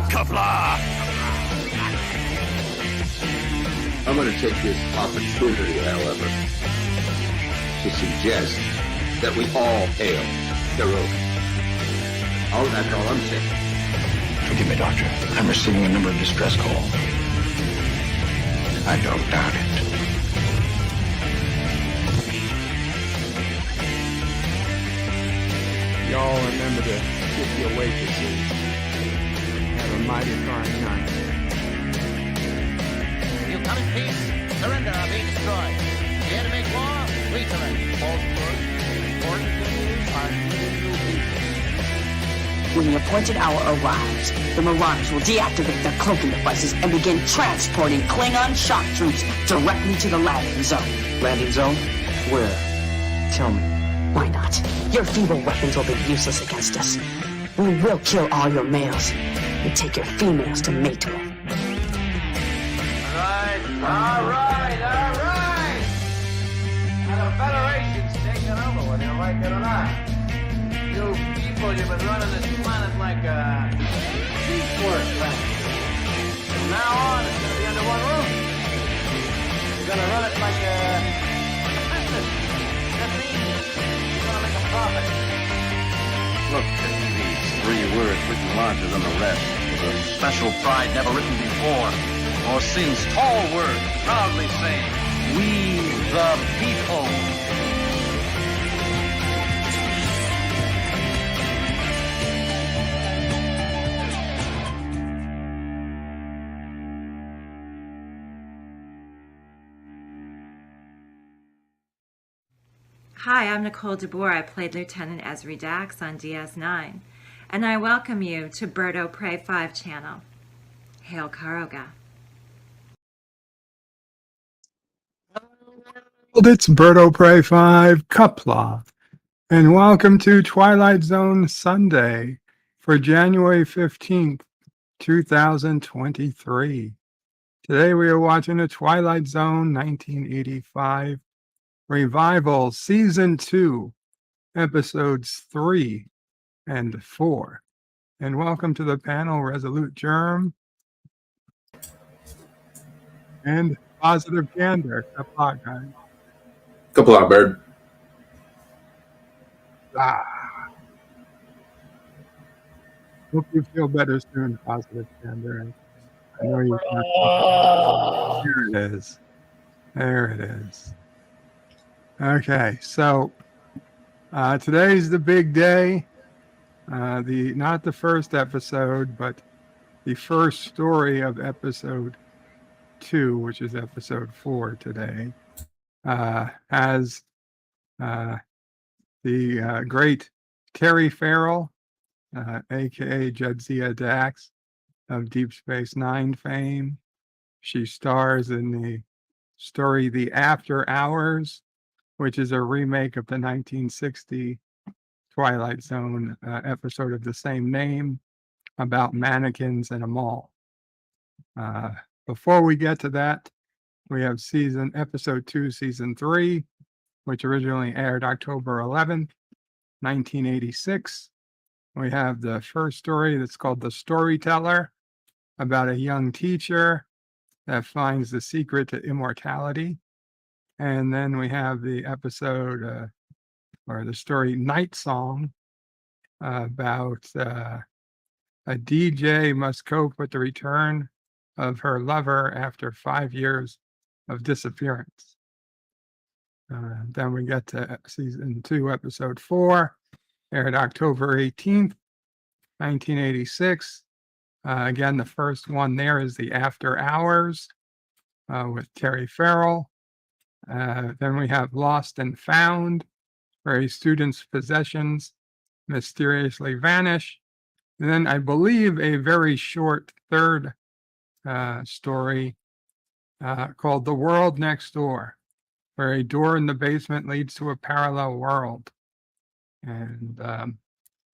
Qapla! I'm going to take this opportunity, however, to suggest that we all hail Heroic. Oh, that's all I'm saying. Forgive me, Doctor. I'm receiving a number of distress calls. I don't doubt it. Y'all remember to tip your waitresses. Have a mighty fine night. You come in peace, surrender or be destroyed. Here to make war, we surrender. False words, important things are new people. When the appointed hour arrives, the Marauders will deactivate their cloaking devices and begin transporting Klingon shock troops directly to the landing zone. Landing zone? Where? Tell me. Why not? Your feeble weapons will be useless against us. We will kill all your males and take your females to mate with. All right. Now the Federation's taking over, whether you like it or not. You people, you've been running this planet like a seaport planet. From now on, it's going to be under one roof. You're going to run it like a business. That means you're going to make a profit. Look at these 3 words written larger than the rest. With a special pride never written before. Or since tall words proudly saying, "We the people." Hi, I'm Nicole DeBoer. I played Lieutenant Ezri Dax on DS9, and I welcome you to Birdo Prey 5 channel. Hail Karoga. It's Birdo Prey 5 Qapla, and welcome to Twilight Zone Sunday for January 15th, 2023. Today we are watching the Twilight Zone 1985 Revival Season 2, Episodes 3 and 4. And welcome to the panel, Resolute Germ and Positive Gander. Qapla, guys. Qapla, bird. Hope you feel better soon, Positive Gander. I know you can. There it is. There it is. Okay, so today's the big day. Not the first episode, but the first story of episode 2, which is episode 4 today, has the great Terry Ferrell, aka Jadzia Dax of Deep Space Nine fame. She stars in the story The After Hours, which is a remake of the 1960 Twilight Zone episode of the same name about mannequins in a mall. Before we get to that, we have episode 2, season 3, which originally aired October 11th, 1986. We have the first story that's called The Storyteller, about a young teacher that finds the secret to immortality. And then we have the episode, or the story Nightsong, about a DJ must cope with the return of her lover after 5 years of disappearance. Then we get to season 2, episode 4, aired October 18th, 1986. Again, the first one there is The After Hours with Terry Ferrell. Then we have Lost and Found, where a student's possessions mysteriously vanish. And then I believe a very short third story called The World Next Door, where a door in the basement leads to a parallel world. And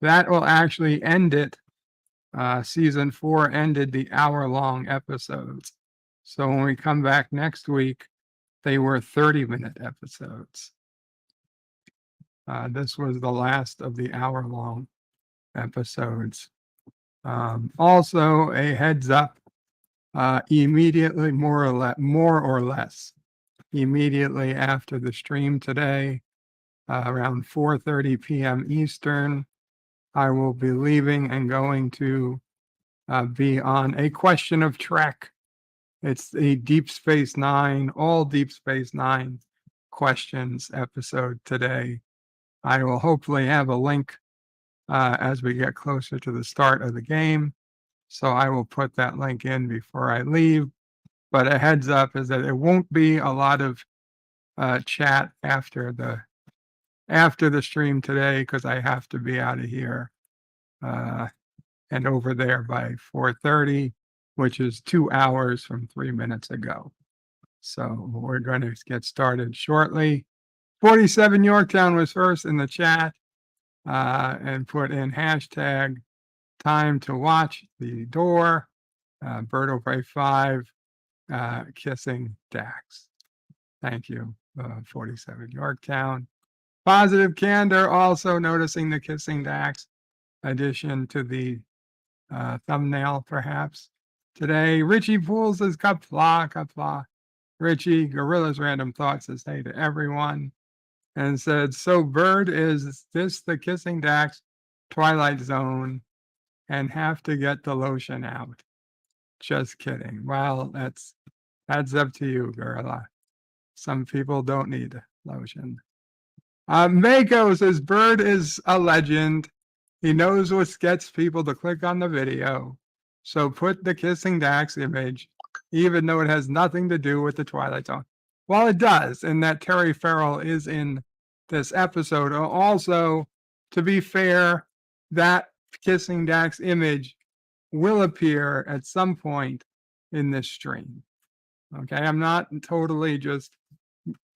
that will actually end it. Season 4 ended the hour-long episodes. So when we come back next week, they were 30-minute episodes. This was the last of the hour-long episodes. Also, a heads up, immediately, more or less, immediately after the stream today, around 4:30 p.m. Eastern, I will be leaving and going to be on A Question of Trek. It's the Deep Space Nine, all Deep Space Nine questions episode today. I will hopefully have a link as we get closer to the start of the game. So I will put that link in before I leave. But a heads up is that there won't be a lot of chat after the stream today because I have to be out of here and over there by 4:30, which is 2 hours from 3 minutes ago. So we're going to get started shortly. 47 Yorktown was first in the chat and put in hashtag time to watch the door. Berto Pray 5 kissing Dax. Thank you, 47 Yorktown. Positive Candor also noticing the kissing Dax addition to the thumbnail, perhaps. Today, Richie Pools says Qapla. Richie, Gorilla's Random Thoughts says hey to everyone. And said, so Bird, is this the kissing Dax Twilight Zone and have to get the lotion out? Just kidding. Well, that's up to you, Gorilla. Some people don't need lotion. Mako says Bird is a legend. He knows what gets people to click on the video. So put the kissing Dax image, even though it has nothing to do with the Twilight Zone. Well, it does, in that Terry Ferrell is in this episode. Also, to be fair, that kissing Dax image will appear at some point in this stream. Okay, I'm not totally just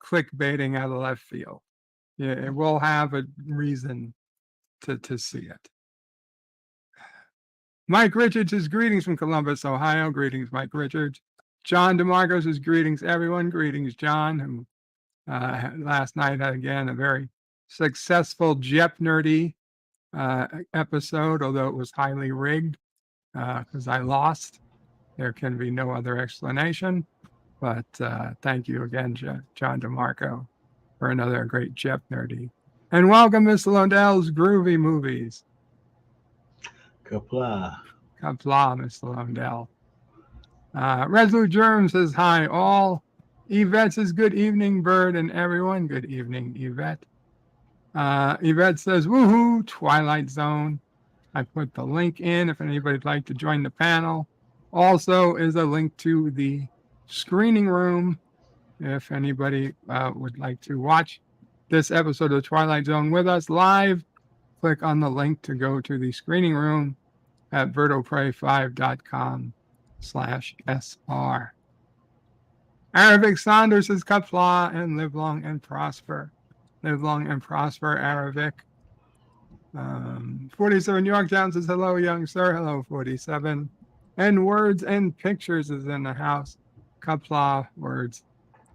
clickbaiting out of left field. Yeah, it will have a reason to see it. Mike Richards says greetings from Columbus, Ohio. Greetings, Mike Richards. John DeMarco says greetings, everyone. Greetings, John, who last night had, again, a very successful Jeopardy episode, although it was highly rigged because I lost. There can be no other explanation. But thank you again, John DeMarco, for another great Jeopardy. And welcome, Miss Londell's Groovy Movies. Qapla, Miss Londell. Resolute Germ says hi, all. Yvette says good evening, Bird and everyone. Good evening, Yvette. Yvette says, woohoo, Twilight Zone. I put the link in if anybody'd like to join the panel. Also is a link to the screening room if anybody would like to watch this episode of Twilight Zone with us live. Click on the link to go to the screening room at bertopray5.com/SR. Arabic Saunders says Qapla and live long and prosper. Live long and prosper, Arabic. 47 Yorktown says hello, young sir. Hello, 47. And Words and Pictures is in the house. Qapla, Words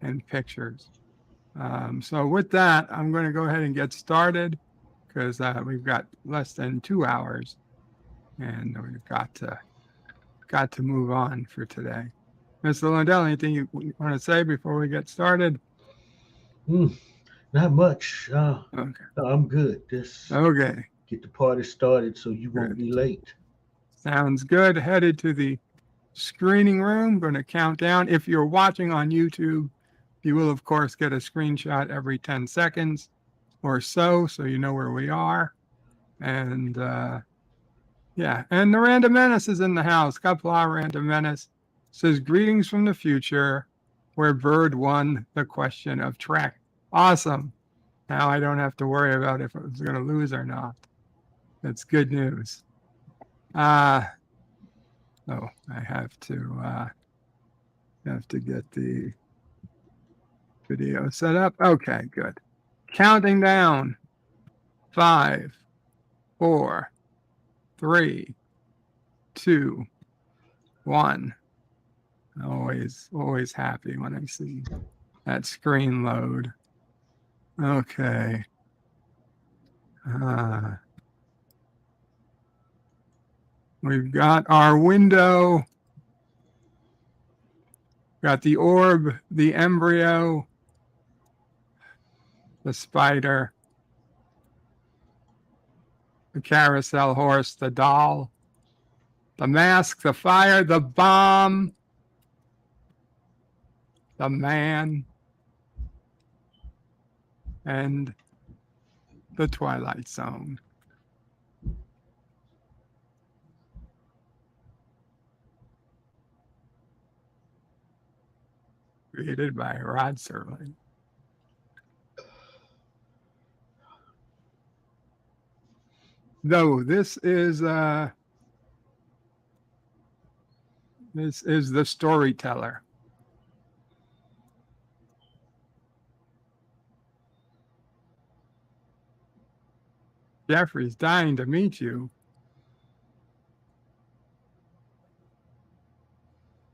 and Pictures. So with that, I'm going to go ahead and get started because we've got less than 2 hours and we've got to move on for today. Mr. Lundell, anything you want to say before we get started? Not much. Okay. No, I'm good. Just okay. Get the party started so you won't be late. Sounds good. Headed to the screening room. Going to count down. If you're watching on YouTube, you will, of course, get a screenshot every 10 seconds or so you know where we are. And, yeah. And the Random Menace is in the house. Qapla Random Menace says, greetings from the future, where Bird won the question of Trek. Awesome. Now I don't have to worry about if I was going to lose or not. That's good news. I have to get the video set up. Okay, good. Counting down. 5, 4, 3, 2, 1. Always happy when I see that screen load. Okay. We've got our window. Got the orb, the embryo, the spider, the carousel horse, the doll, the mask, the fire, the bomb, the man, and the Twilight Zone. Created by Rod Serling. Though this is the Storyteller. Jeffrey's dying to meet you.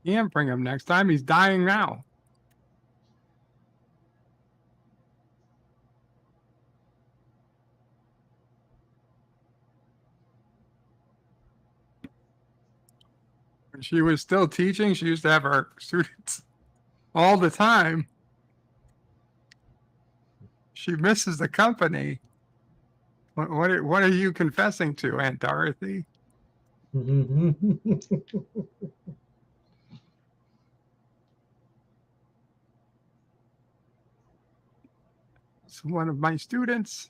Can't bring him next time. He's dying now. When she was still teaching, she used to have her students all the time. She misses the company. What are you confessing to, Aunt Dorothy? It's one of my students.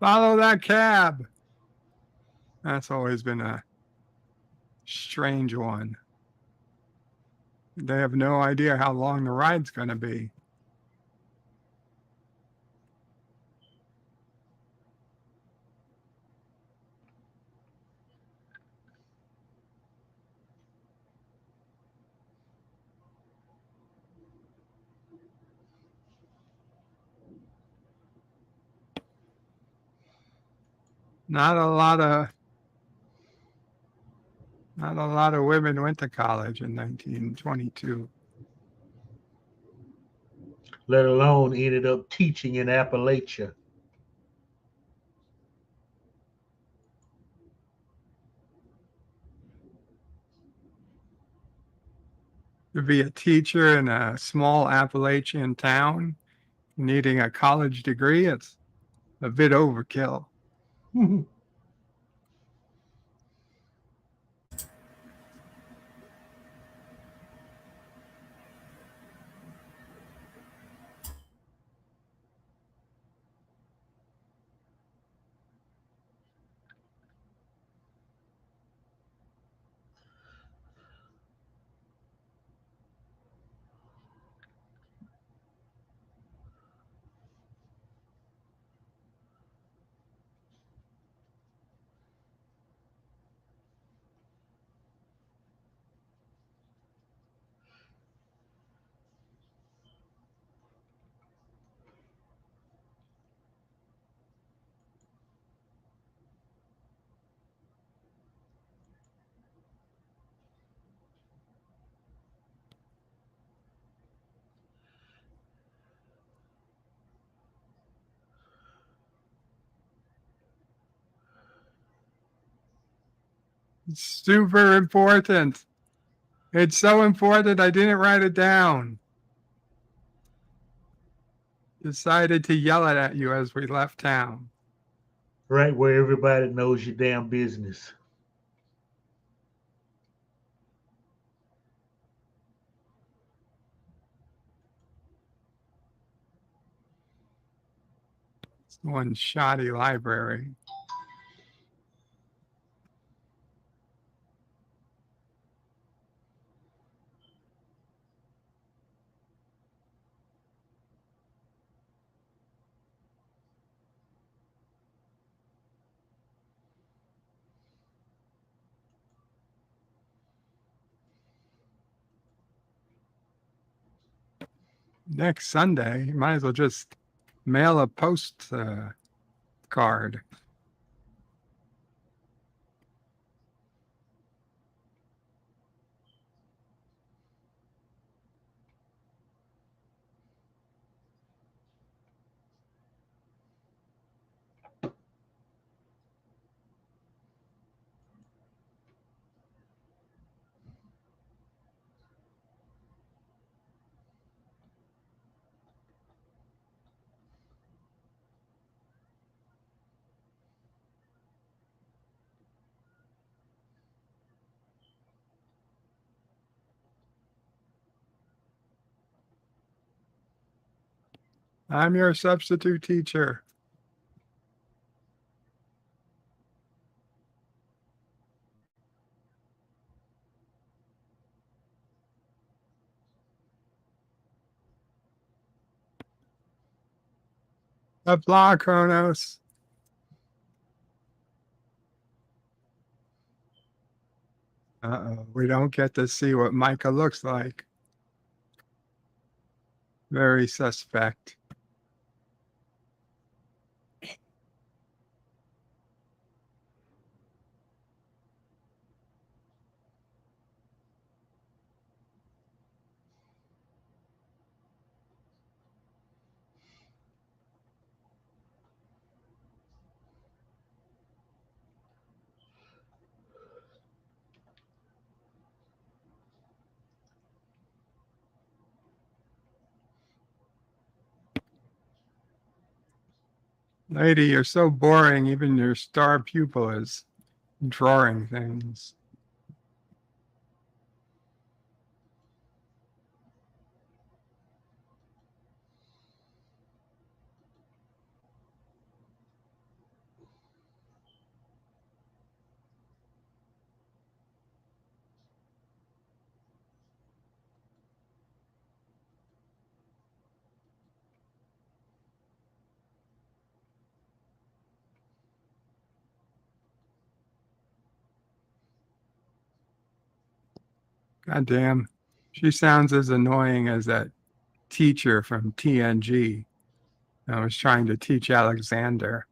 Follow that cab. That's always been a strange one. They have no idea how long the ride's going to be. Not a lot of women went to college in 1922. Let alone ended up teaching in Appalachia. To be a teacher in a small Appalachian town, needing a college degree, it's a bit overkill. It's super important. It's so important I didn't write it down. Decided to yell it at you as we left town. Right where everybody knows your damn business. It's one shoddy library. next Sunday. You might as well just mail a post card. I'm your substitute teacher. Qapla, Kronos. Uh-oh, we don't get to see what Micah looks like. Very suspect. Lady, you're so boring, even your star pupil is drawing things. God damn. She sounds as annoying as that teacher from TNG that was trying to teach Alexander.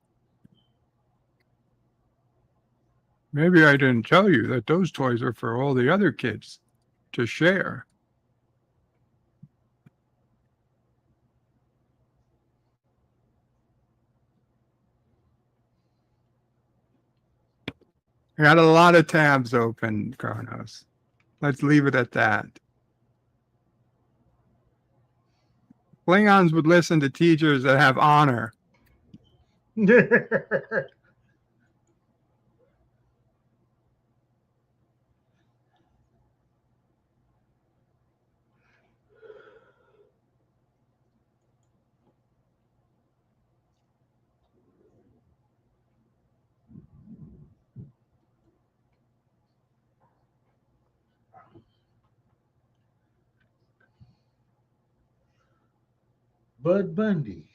Maybe I didn't tell you that those toys are for all the other kids to share. I got a lot of tabs open, Kronos. Let's leave it at that. Klingons would listen to teachers that have honor. Bud Bundy.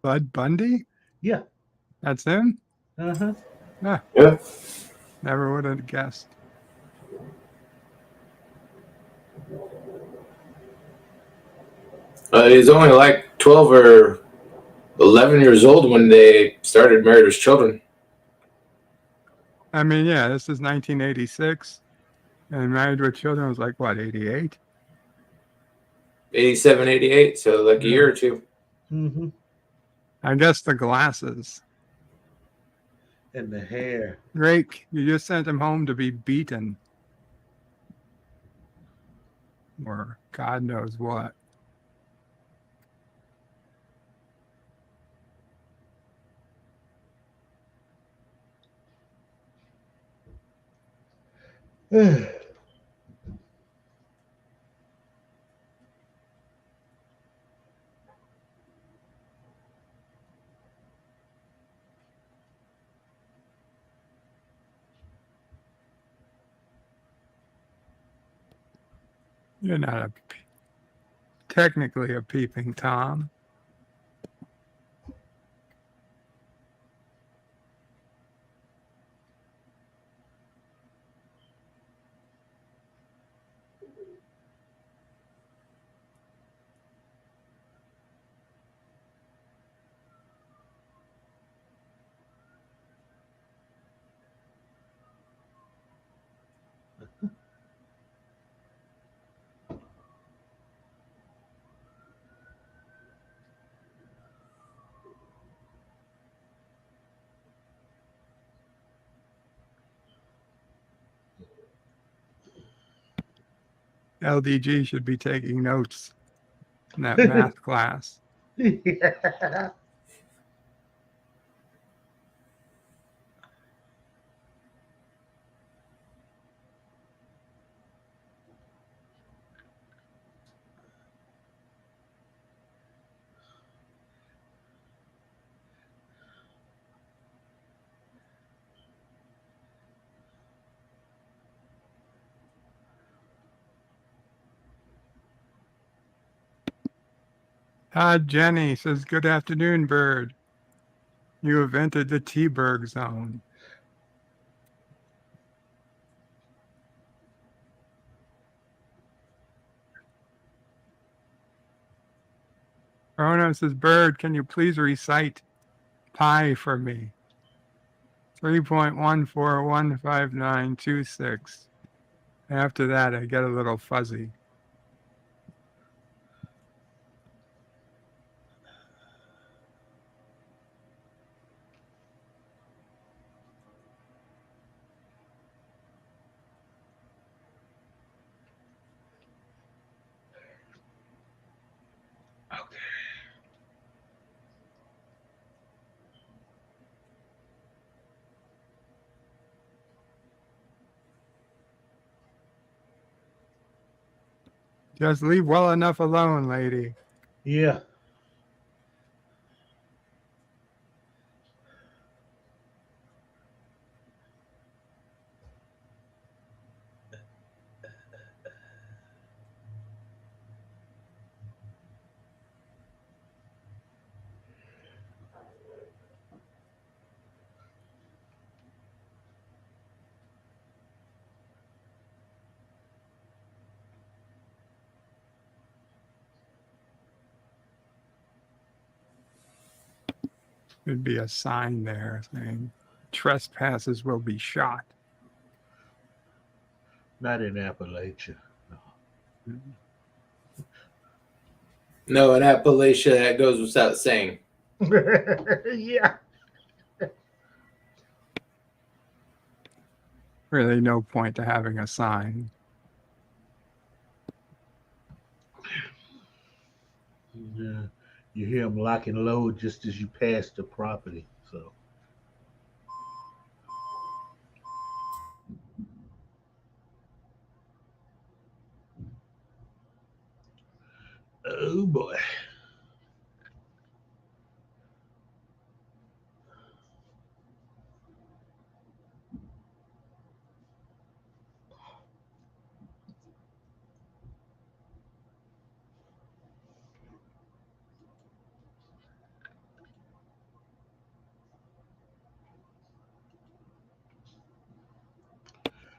Bud Bundy? Yeah. That's him? Uh-huh. Yeah. Never would have guessed. He's only like 12 or 11 years old when they started Married with Children. I mean, yeah, this is 1986. And Married with Children was like, what, 88? 87, 88, so like a year or two. Mm-hmm. I guess the glasses. And the hair. Drake, you just sent him home to be beaten. Or God knows what. You're not technically a peeping Tom. LDG should be taking notes in that math class. Yeah. Jenny says, good afternoon, Bird. You have entered the T-Berg zone. Rono says, Bird, can you please recite pi for me? 3.141596. After that, I get a little fuzzy. Okay. Just leave well enough alone, lady. Yeah. There'd be a sign there saying trespassers will be shot. Not in Appalachia. No, in Appalachia, that goes without saying. Yeah. Really no point to having a sign. Yeah. You hear them lock and load just as you pass the property. So. Oh boy.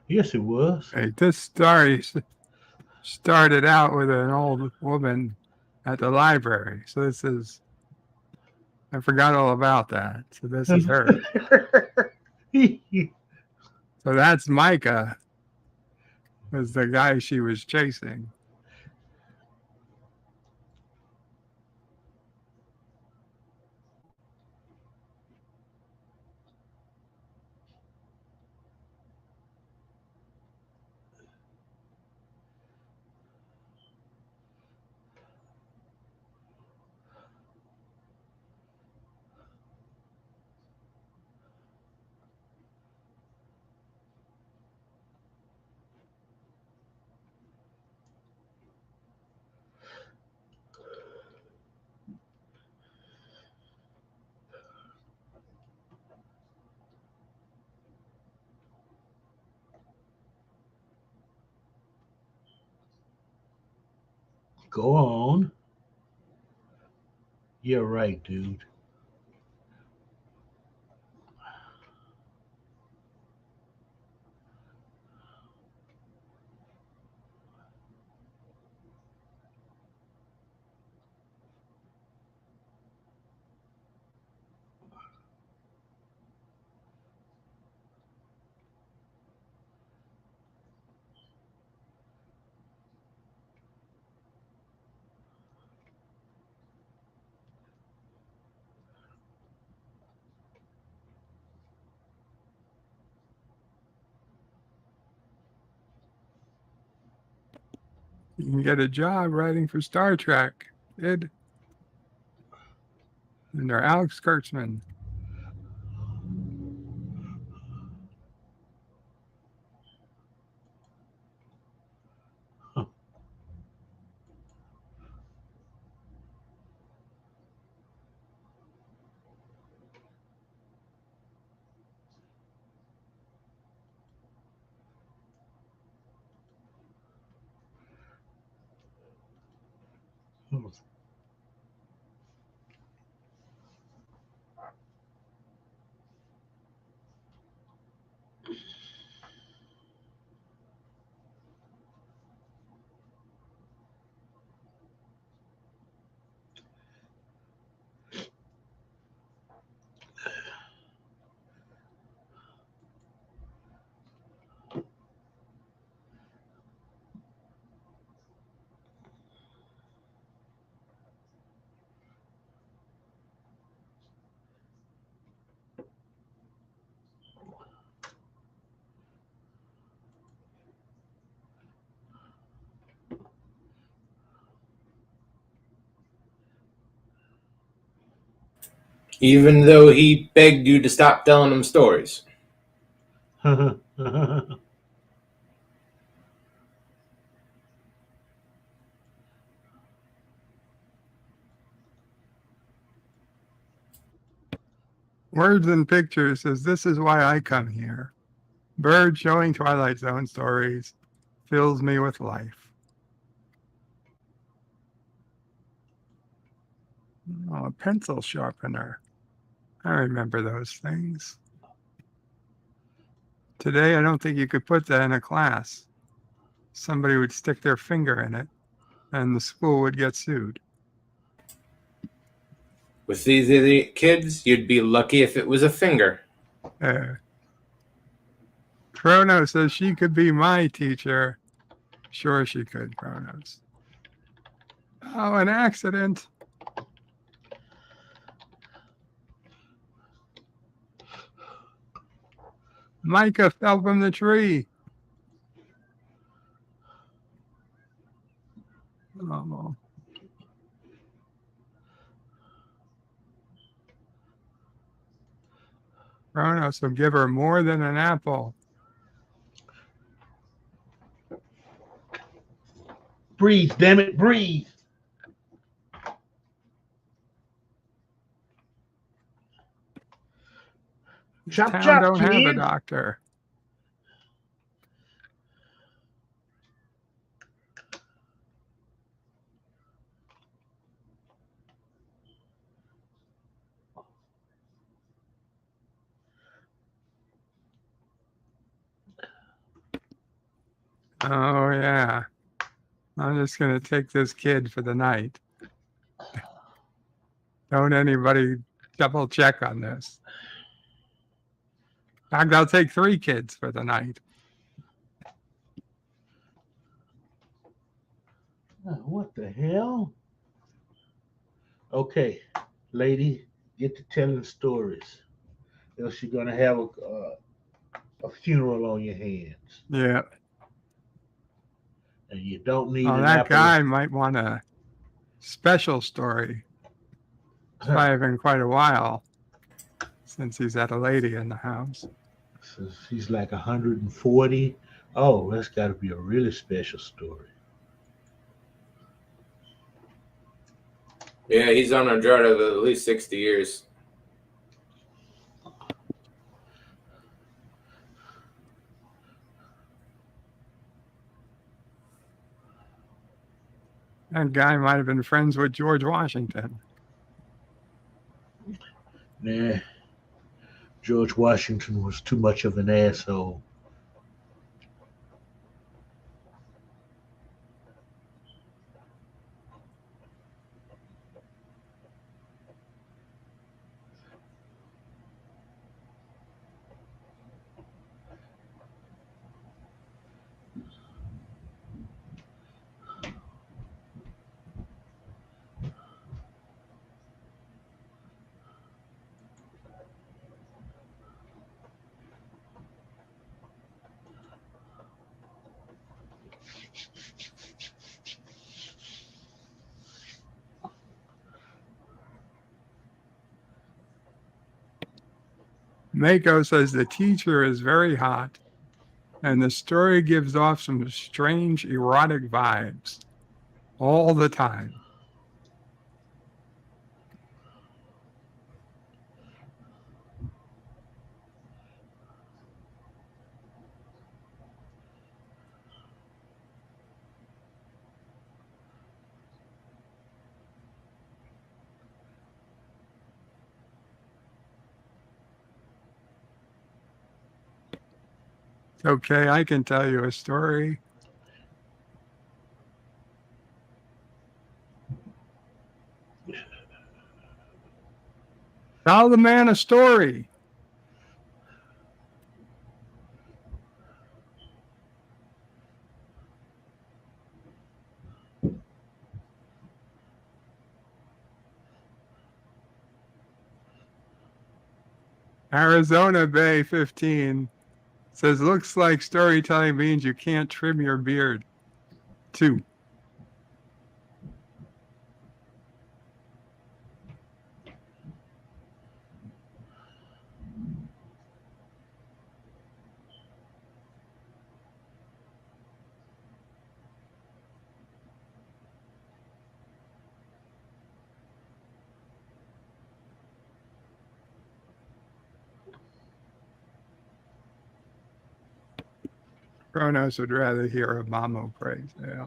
Yes, it was. Hey, this story started out with an old woman at the library. So this is, I forgot all about that. So this is her. So that's Micah, was the guy she was chasing. Go on. You're right, dude. You can get a job writing for Star Trek, kid. And they're Alex Kurtzman. Even though he begged you to stop telling him stories. Words and Pictures says, "This is why I come here. Bird showing Twilight Zone stories fills me with life." Oh, a pencil sharpener. I remember those things. Today, I don't think you could put that in a class. Somebody would stick their finger in it, and the school would get sued. With these kids, you'd be lucky if it was a finger. Chrono says she could be my teacher. Sure she could, Chronos. Oh, an accident. Micah fell from the tree. Oh. Chronos will give her more than an apple. Breathe, damn it, breathe. Chop, Town chop, don't have a kid. doctor. Oh, yeah. I'm just going to take this kid for the night. Don't anybody double check on this. In fact, I'll take 3 kids for the night. What the hell? Okay, lady, get to telling stories. Else you're gonna have a funeral on your hands, Yeah. and you don't need Oh, an that apple. guy might want a special story. It's probably been quite a while since he's had a lady in the house. So she's like 140. Oh, that's got to be a really special story. Yeah, he's on a drought of at least 60 years. That guy might have been friends with George Washington. Nah, George Washington was too much of an asshole. Mako says the teacher is very hot, and the story gives off some strange erotic vibes all the time. Okay, I can tell you a story. Tell the man a story. Arizona Bay 15 says, looks like storytelling means you can't trim your beard. 2. Kronos would rather hear a mamo praise. Yeah.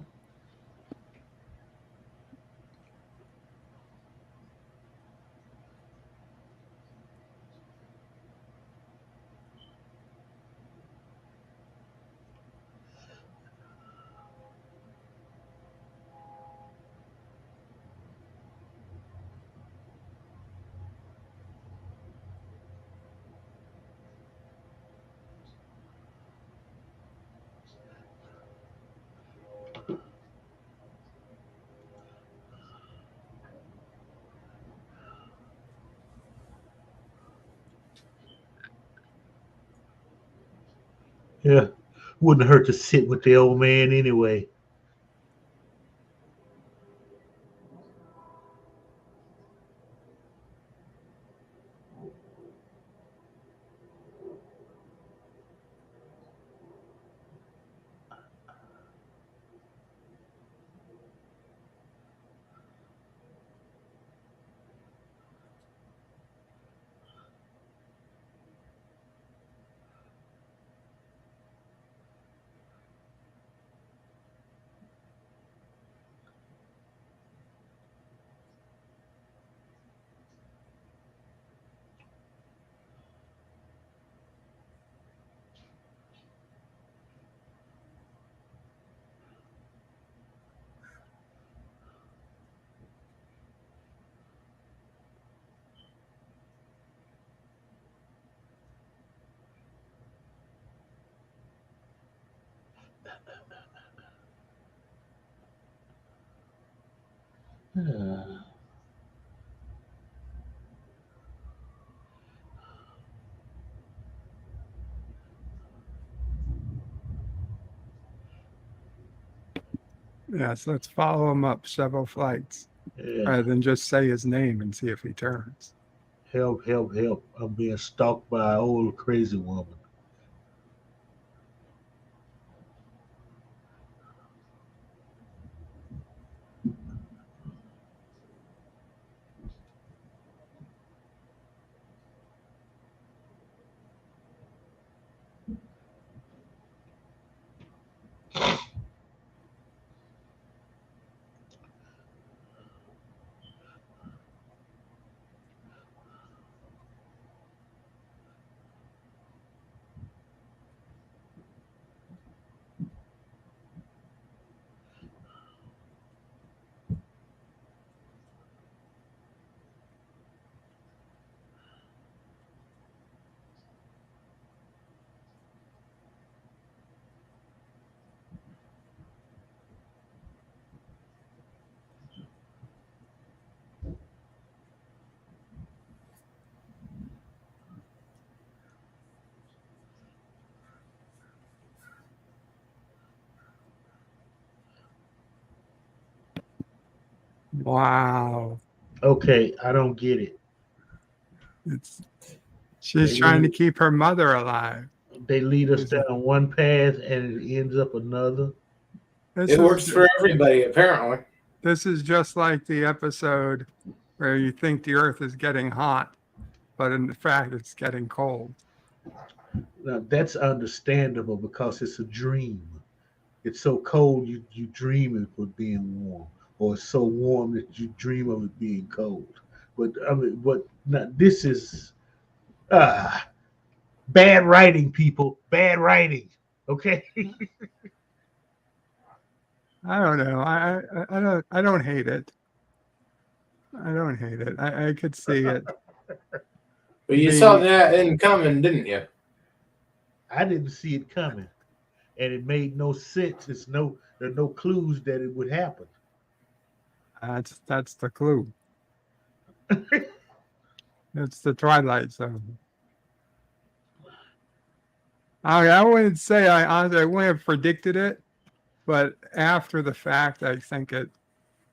Yeah. Wouldn't hurt to sit with the old man anyway. Yes, let's follow him up several flights rather than just say his name and see if he turns. Help, help, help. I'm being stalked by an old crazy woman. Wow. Okay, I don't get it. It's She's trying to keep her mother alive. They lead us down one path and it ends up another. It works for everybody, apparently. This is just like the episode where you think the Earth is getting hot, but in fact, it's getting cold. Now, that's understandable because it's a dream. It's so cold you dream of it being warm, or it's so warm that you dream of it being cold. But I mean, this is bad writing, people. Bad writing. Okay. I don't know. I don't hate it. I don't hate it. I could see it. But you saw that in coming, didn't you? I didn't see it coming, and it made no sense. There are no clues that it would happen. That's the clue. It's the Twilight Zone. I wouldn't say I wouldn't have predicted it, but after the fact, I think it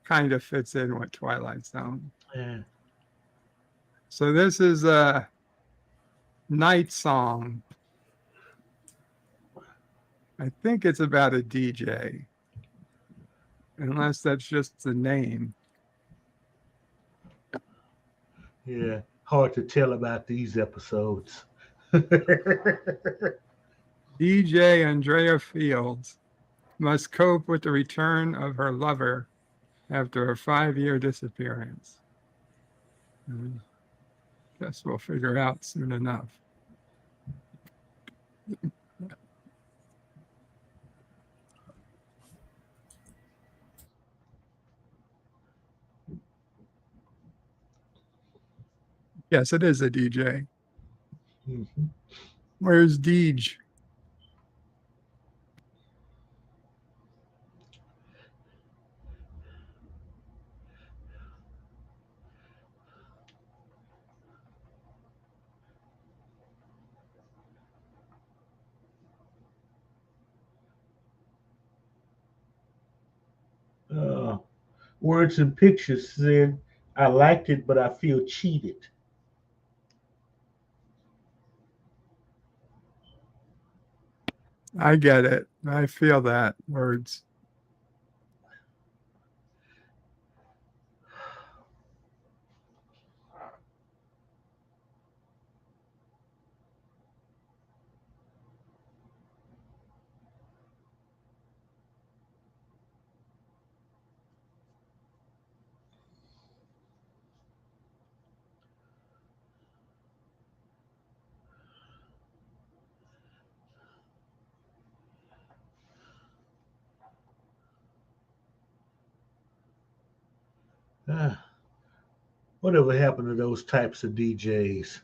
kind of fits in with Twilight Zone. Yeah. So this is a Nightsong. I think it's about a DJ, unless that's just the name. Yeah, hard to tell about these episodes. DJ Andrea Fields must cope with the return of her lover after a 5-year disappearance. Guess we'll figure out soon enough. Yes, it is a DJ. Mm-hmm. Where's Deej? Words and Pictures said, I liked it, but I feel cheated. I get it. I feel that. Words. Whatever happened to those types of DJs?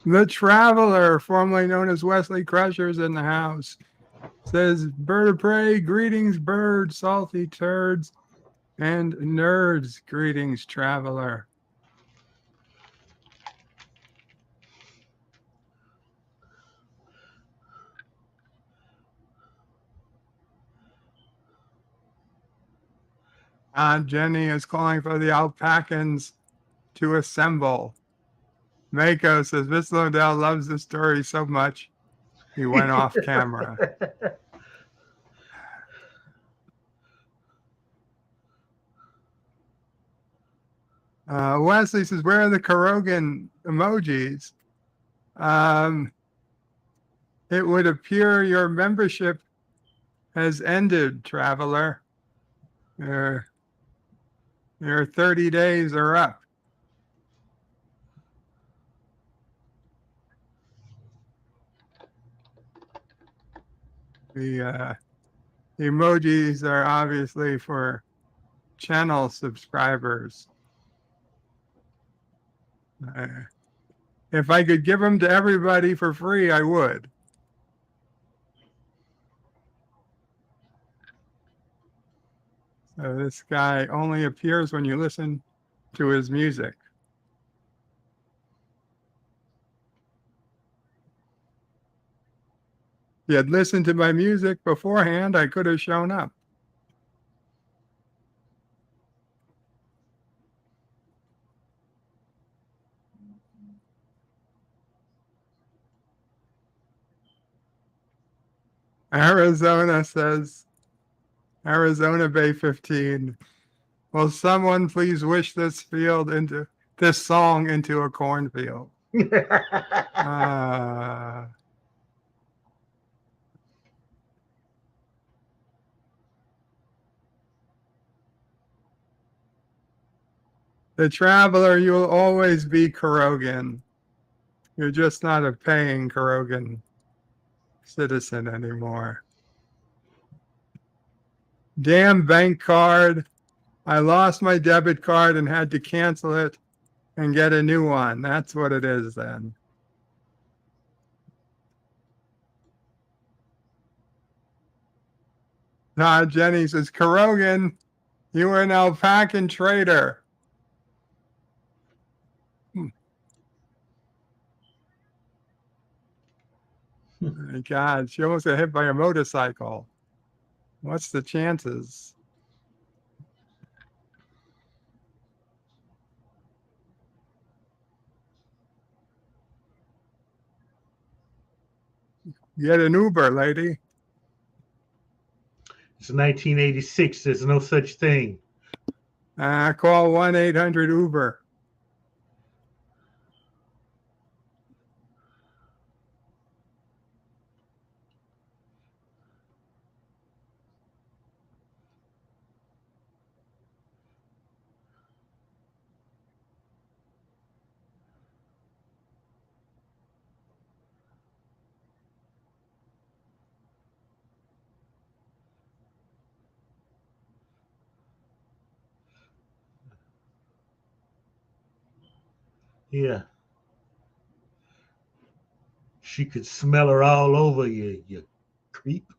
The Traveler, formerly known as Wesley Crusher's in the house, says, Bird of Prey, greetings, birds, salty turds, and nerds, greetings, Traveler. Jenny is calling for the alpacans to assemble. Mako says, Miss Lodell loves the story so much, he went off camera. Wesley says, where are the Kurogan emojis? It would appear your membership has ended, Traveler. Your 30 days are up. The emojis are obviously for channel subscribers. If I could give them to everybody for free, I would. So this guy only appears when you listen to his music. If you had listened to my music beforehand, I could have shown up. Arizona says, Arizona Bay 15. Will someone please wish this song into a cornfield? The Traveler, you'll always be Kurogan. You're just not a paying Kurogan citizen anymore. Damn bank card. I lost my debit card and had to cancel it and get a new one. That's what it is then. Jenny says, Kurogan, you are an alpacan traitor. Oh my God, she almost got hit by a motorcycle. What's the chances? Get an Uber, lady. It's 1986. There's no such thing. Call 1-800-UBER. Yeah. She could smell her all over you, you creep.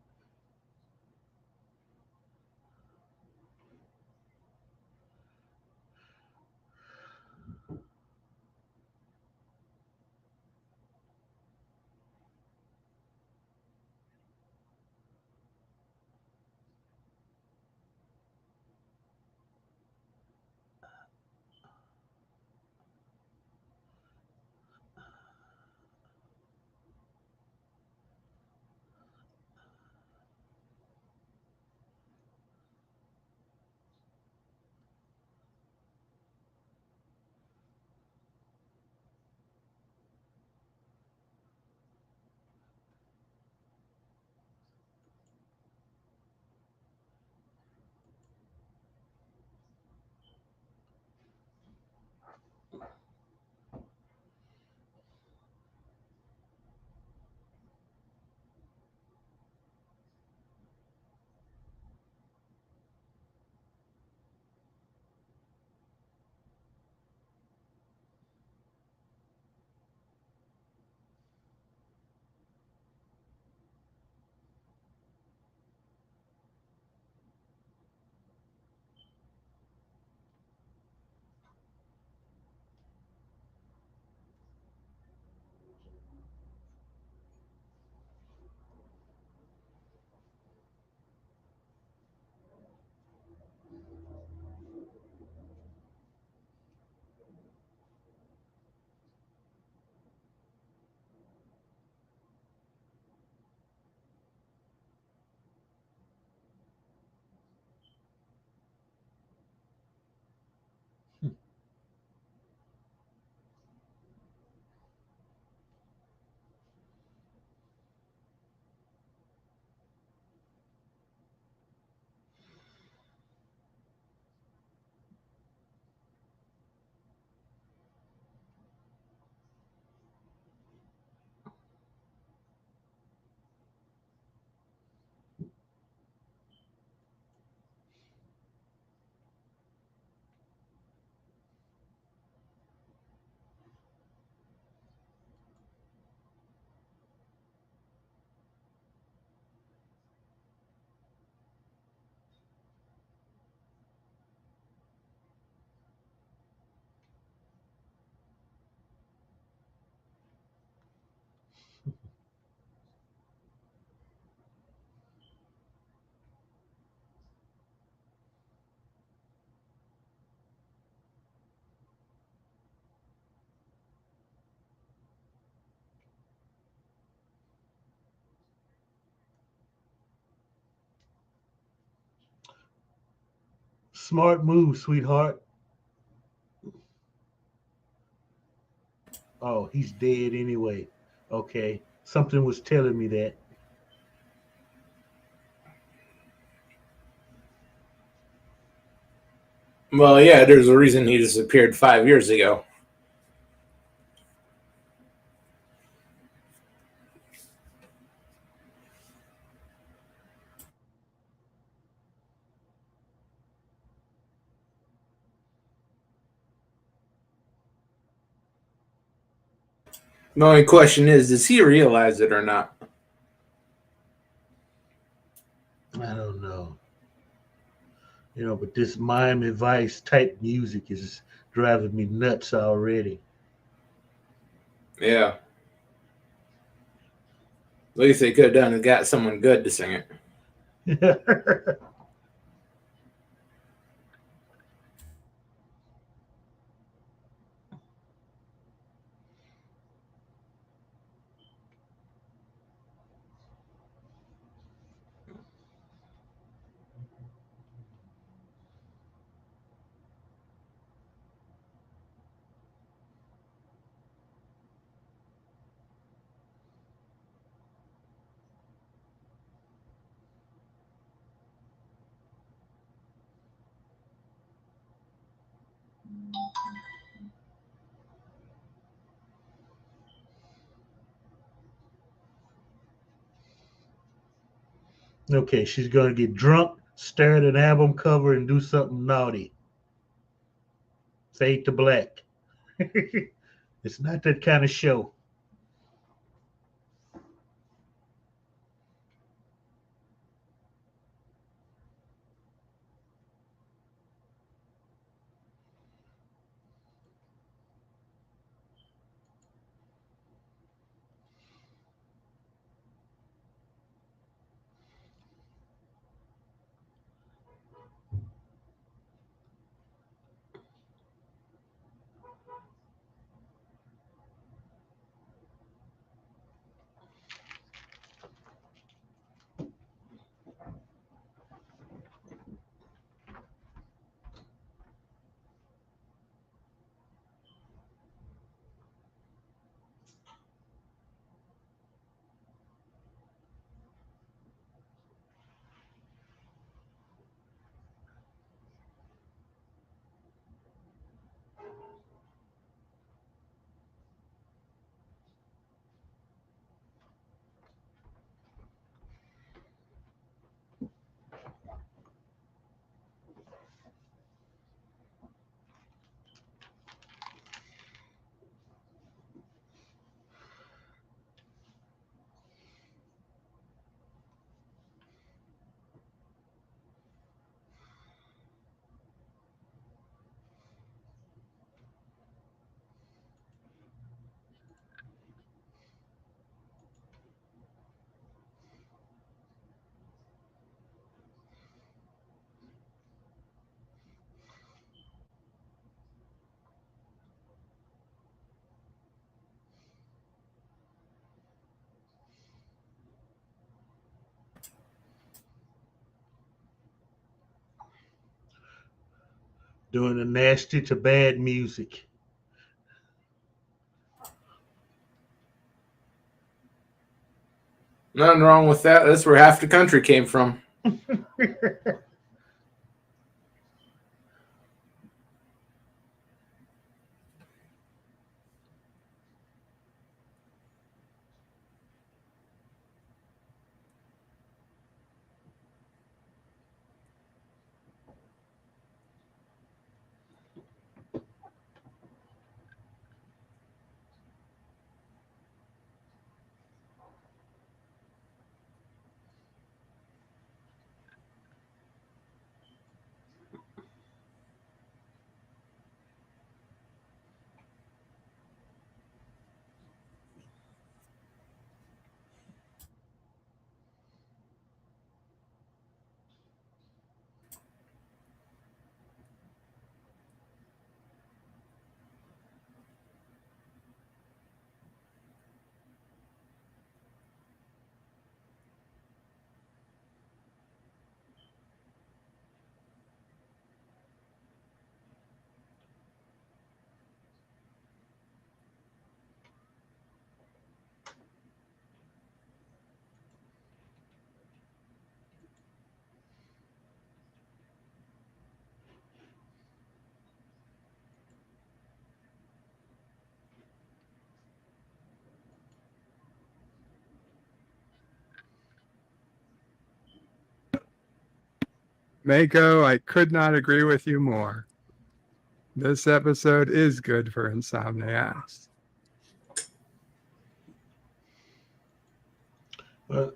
Smart move, sweetheart. Oh, he's dead anyway. Okay. Something was telling me that. Well, yeah, there's a reason he disappeared 5 years ago. The only question is, does he realize it or not? I don't know. But this Miami Vice type music is driving me nuts already. Yeah. At least they could have done is got someone good to sing it. Okay, she's gonna get drunk, stare at an album cover, and do something naughty. Fade to black. It's not that kind of show. Doing the nasty to bad music. Nothing wrong with that. That's where half the country came from. Mako, I could not agree with you more. This episode is good for insomniacs. Well,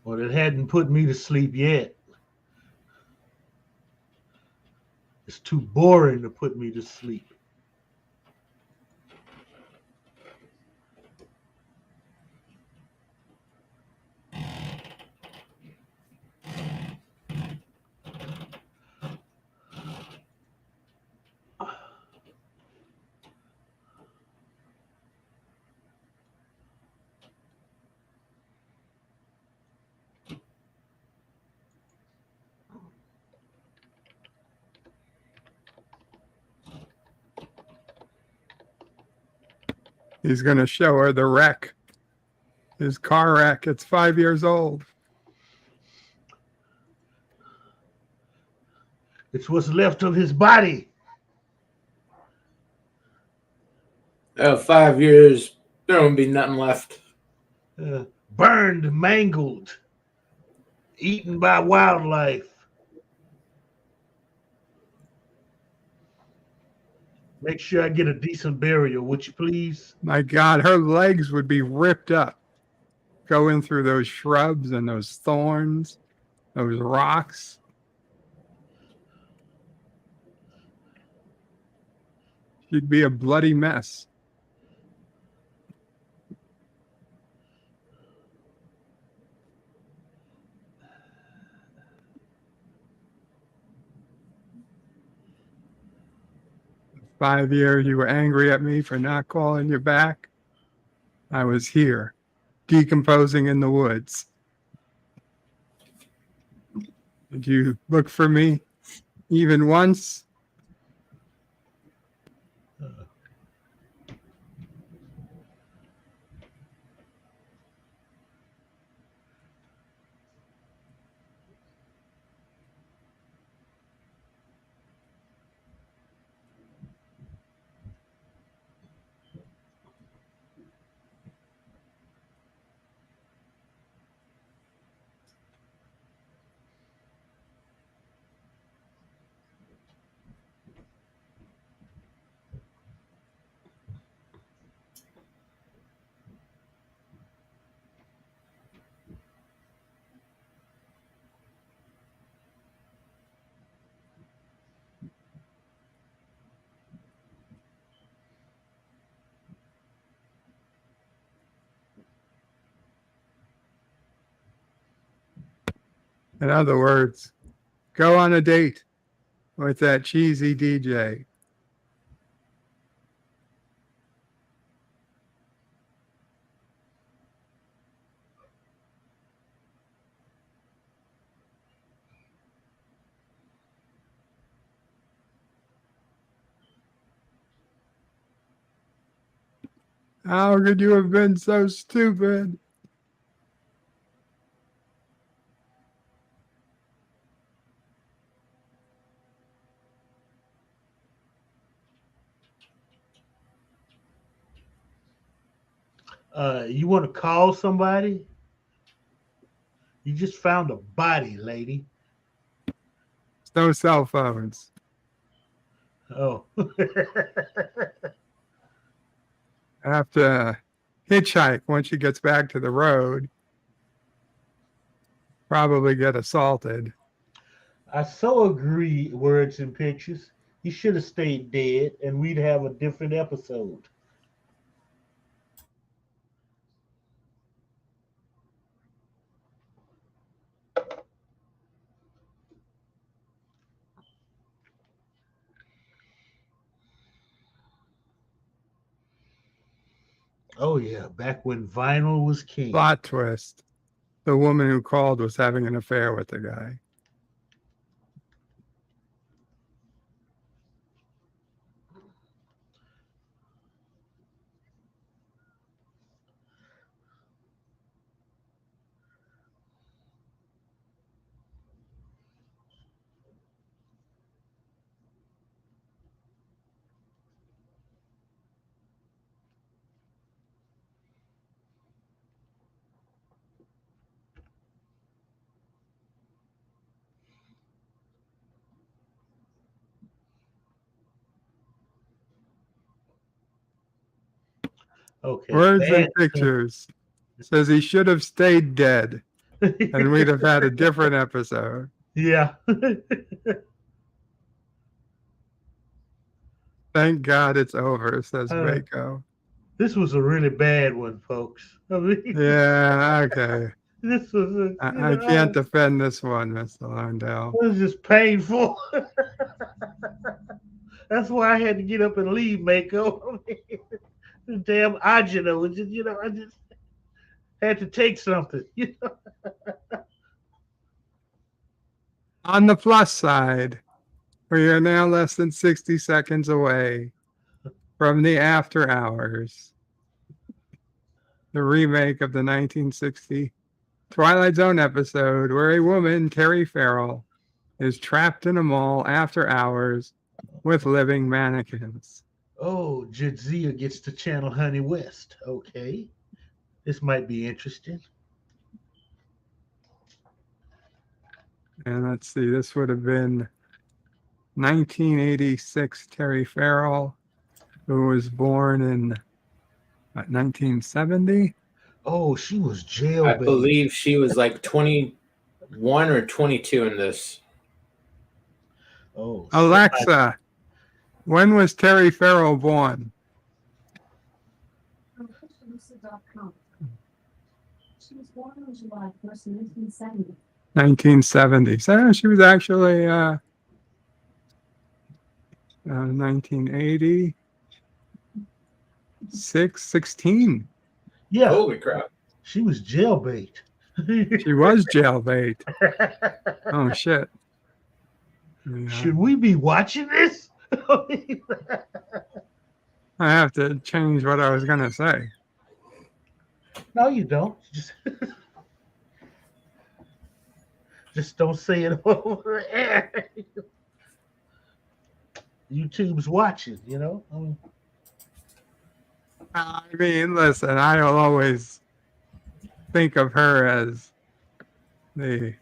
it hadn't put me to sleep yet. It's too boring to put me to sleep. He's going to show her the wreck. His car wreck. It's 5 years old. It's what's left of his body. 5 years, there won't be nothing left. Burned, mangled, eaten by wildlife. Make sure I get a decent burial, would you please? My God, her legs would be ripped up going through those shrubs and those thorns, those rocks. She'd be a bloody mess. "5 years you were angry at me for not calling you back. I was here, decomposing in the woods. Did you look for me even once?" In other words, go on a date with that cheesy DJ. How could you have been so stupid? You want to call somebody? You just found a body, lady. No cell phones. Oh. I have to hitchhike once she gets back to the road. Probably get assaulted. I so agree, Words and Pictures. He should have stayed dead and we'd have a different episode. Oh, yeah, back when vinyl was king. Plot twist. The woman who called was having an affair with the guy. Okay. Words and Pictures says he should have stayed dead, and we'd have had a different episode. Yeah. Thank God it's over, says Waco. This was a really bad one, folks. I mean, Yeah, okay. this was I can't defend this one, Mr. Lundell. It was just painful. That's why I had to get up and leave Mako. I mean, damn agita, I just had to take something. On the plus side, we are now less than 60 seconds away from the After Hours, the remake of the 1960 Twilight Zone episode where a woman, Terry Ferrell, is trapped in a mall after hours with living mannequins. Oh, Jadzia gets to channel Honey West. Okay. This might be interesting. And let's see, this would have been 1986 Terry Farrell, who was born in 1970. Oh, she was jailbait. I believe she was like 21 or 22 in this. Oh, Alexa, when was Terry Farrell born? She was born on July 1st, 1970. 1970. So she was actually 1980. 16. Yeah. Holy crap. She was jailbait. She was jailbait. Oh, shit. Yeah. Should we be watching this? I have to change what I was going to say. No, you don't. Just don't say it over air. YouTube's watching, I mean, listen, I'll always think of her as the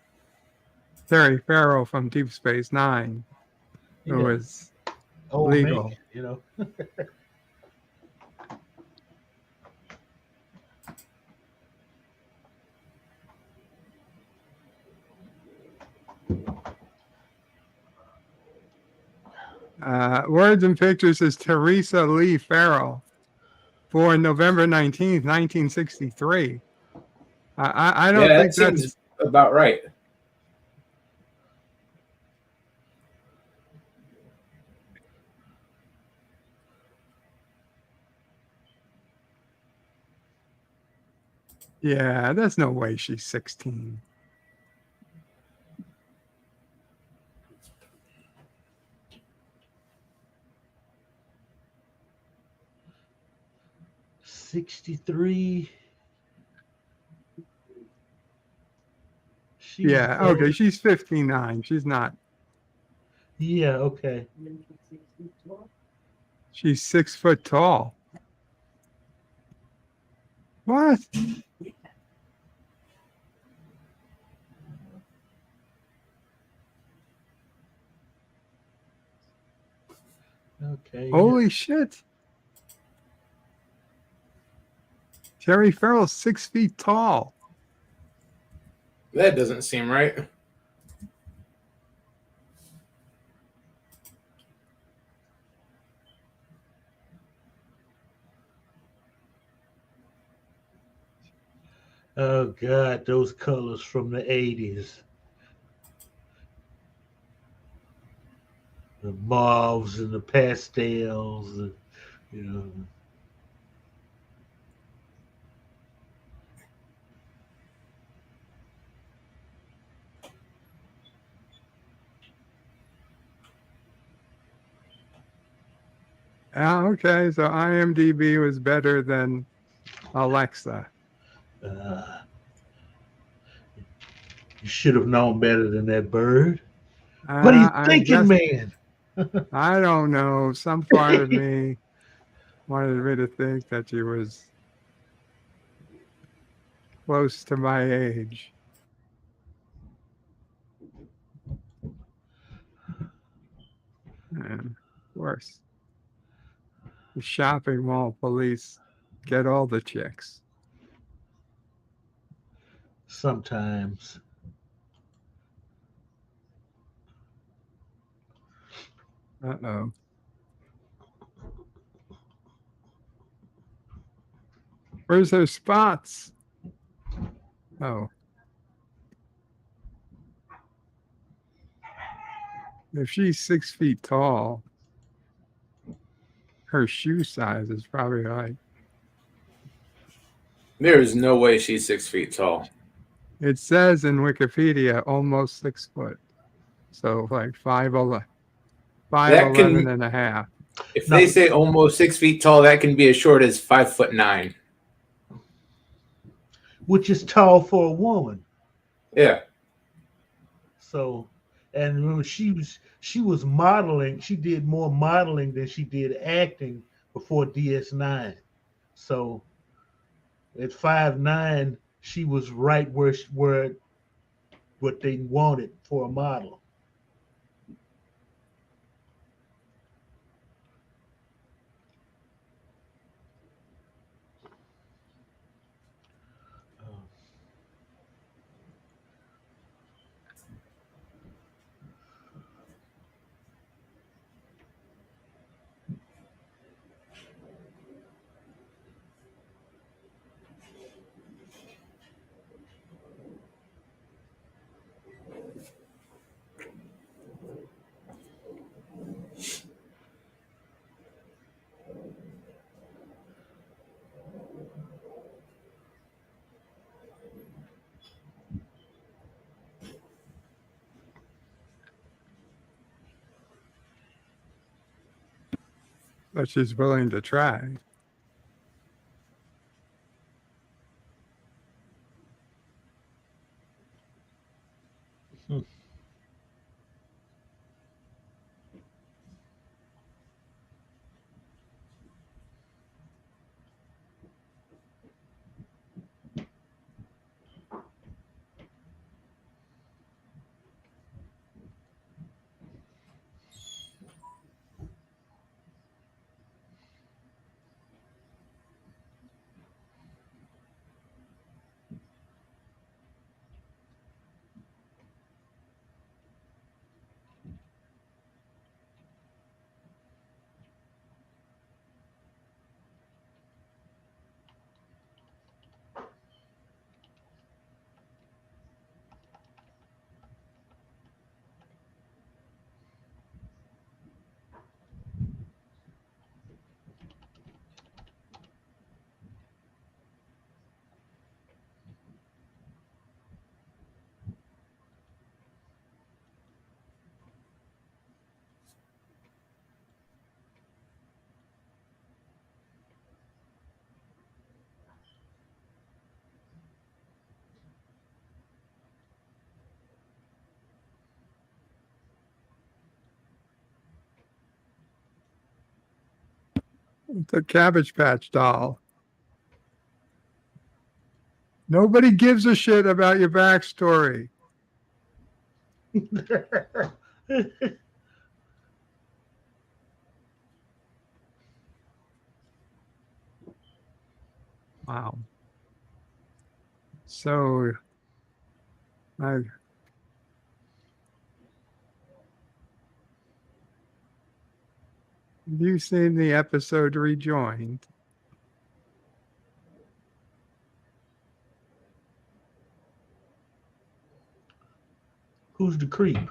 Terry Farrell from Deep Space Nine, who was legal. Man, Words and Pictures is Teresa Lee Farrell, born November 19th, 1963. I don't think that seems about right. Yeah, there's no way she's 16. '63. Yeah, okay, she's 59. She's not. Yeah, okay. She's 6 foot tall. What? Okay. Holy shit. Terry Farrell's 6 feet tall. That doesn't seem right. Oh God, those colors from the '80s. The mauves and the pastels, Okay, so IMDb was better than Alexa. You should have known better than that, Bird. What are you thinking, man? I don't know. Some part of me wanted me to think that she was close to my age. And of course, the shopping mall police get all the chicks. Sometimes. Uh-oh. Where's her spots? Oh. If she's 6 feet tall, her shoe size is probably like... There is no way she's 6 feet tall. It says in Wikipedia almost 6 foot. So like 5'11", 5'11" and a half. If they say almost 6 feet tall, that can be as short as 5'9". Which is tall for a woman. Yeah. So, and remember, she was modeling. She did more modeling than she did acting before DS9. So, at 5'9", she was right where what they wanted for a model. But she's willing to try. The Cabbage Patch doll. Nobody gives a shit about your backstory. Wow. So, have you seen the episode Rejoined? Who's the creep?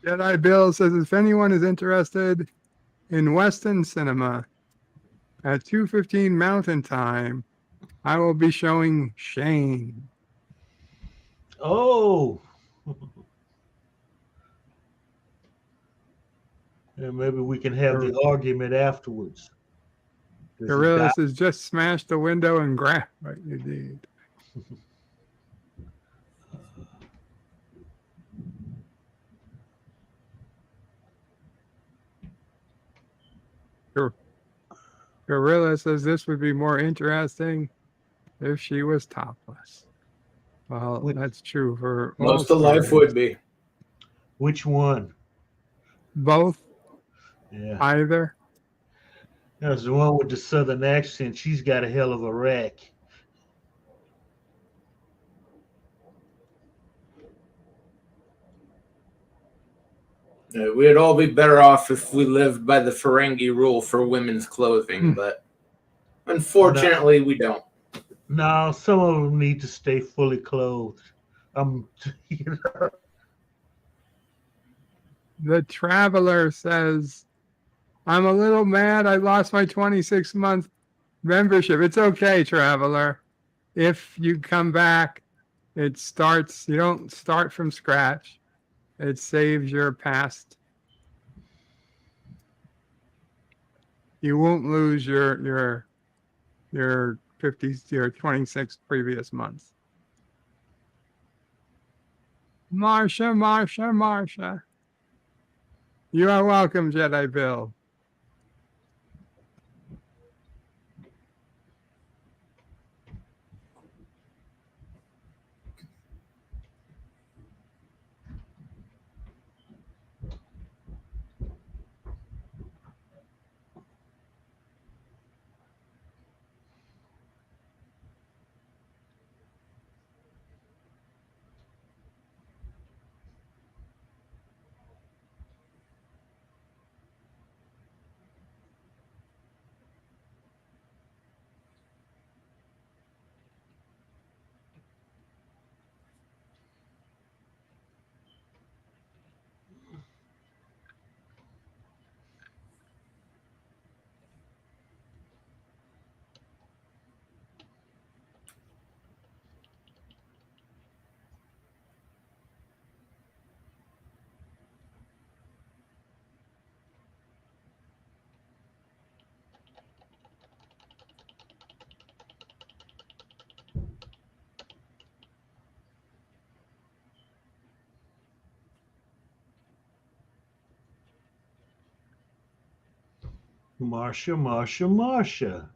Jedi Bill says if anyone is interested in Western cinema at 2:15 Mountain Time, I will be showing Shane. Oh. And maybe we can have the argument afterwards. Does he die? Gorilla says, just smash the window and grab what you need. Gorilla says this would be more interesting if she was topless. Well, that's true for all Most of life stories. would be. Which one? Both. Yeah. Either. There's the one with the southern accent. She's got a hell of a rack. We'd all be better off if we lived by the Ferengi rule for women's clothing, but unfortunately, we don't. No, some of them need to stay fully clothed. The Traveler says, I'm a little mad I lost my 26-month membership. It's okay, Traveler. If you come back, it starts, you don't start from scratch. It saves your past. You won't lose your 26 previous months. Marsha. You are welcome, Jedi Bill. Marsha.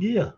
Yeah.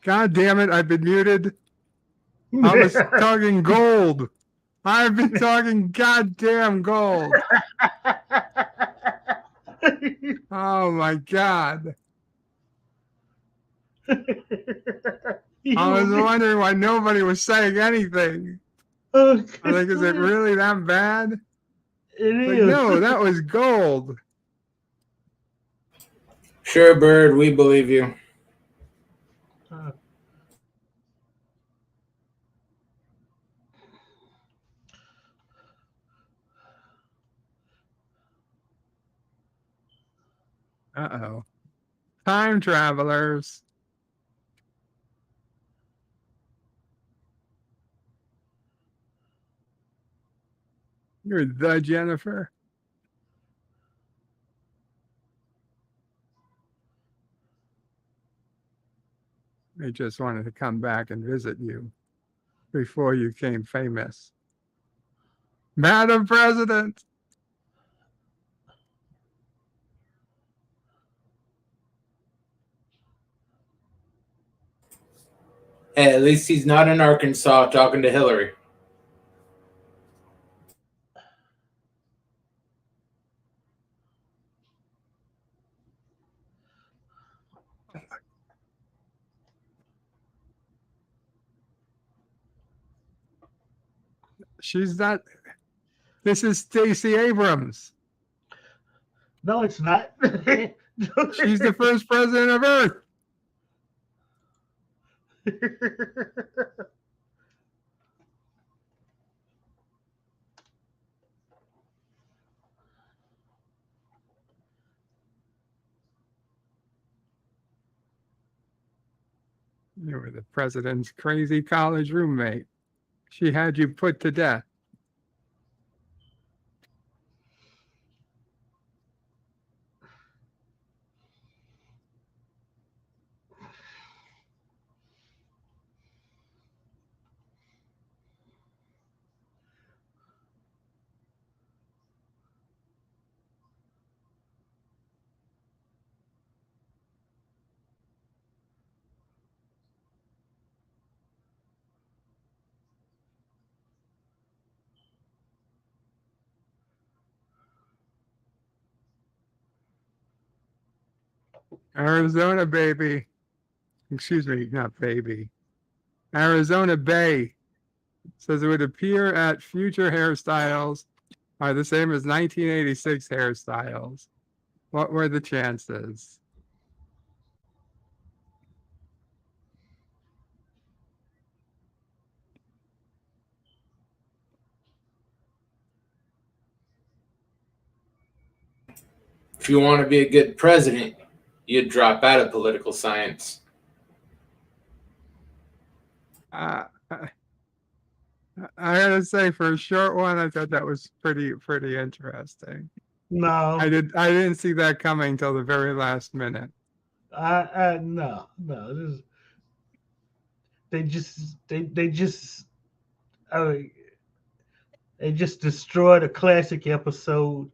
God damn it, I've been muted. I was talking gold. I've been talking goddamn gold. Oh my God. I was wondering why nobody was saying anything. I was like, is it really that bad? It Like, is. no, that was gold. Sure, Bird, we believe you. Uh-oh. Time travelers. You're the Jennifer. I just wanted to come back and visit you before you became famous. Madam President. Hey, at least he's not in Arkansas talking to Hillary. She's not. This is Stacey Abrams. No, it's not. She's the first president of Earth. You were the president's crazy college roommate. She had you put to death. Arizona baby. Excuse me, not baby. Arizona Bay says it would appear at future hairstyles are the same as 1986 hairstyles. What were the chances? If you want to be a good president, you'd drop out of political science. I gotta say, for a short one, I thought that was pretty interesting. No, I didn't see that coming till the very last minute. No. They just destroyed a classic episode,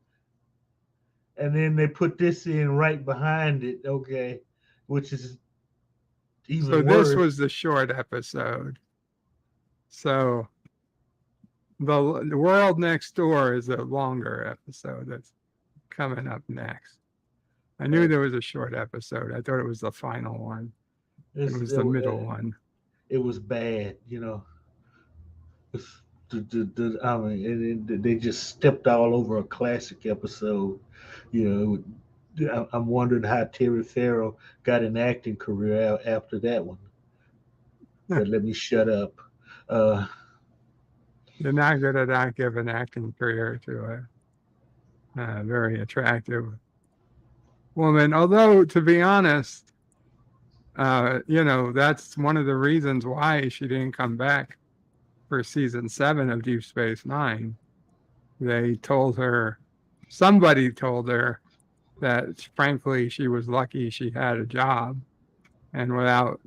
and then they put this in right behind it. Okay, which is even So worse. this was the short episode. So the World Next Door is a longer episode that's coming up next. I knew there was a short episode. I thought it was the final one. It was the middle one. It was bad, you know. I mean, they just stepped all over a classic episode. You know, I'm wondering how Terry Ferrell got an acting career after that one. But let me shut up. You're not good at not give an acting career to a very attractive woman. Although, to be honest, you know, that's one of the reasons why she didn't come back for season 7 of Deep Space Nine. They told her, somebody told her that frankly she was lucky she had a job, and without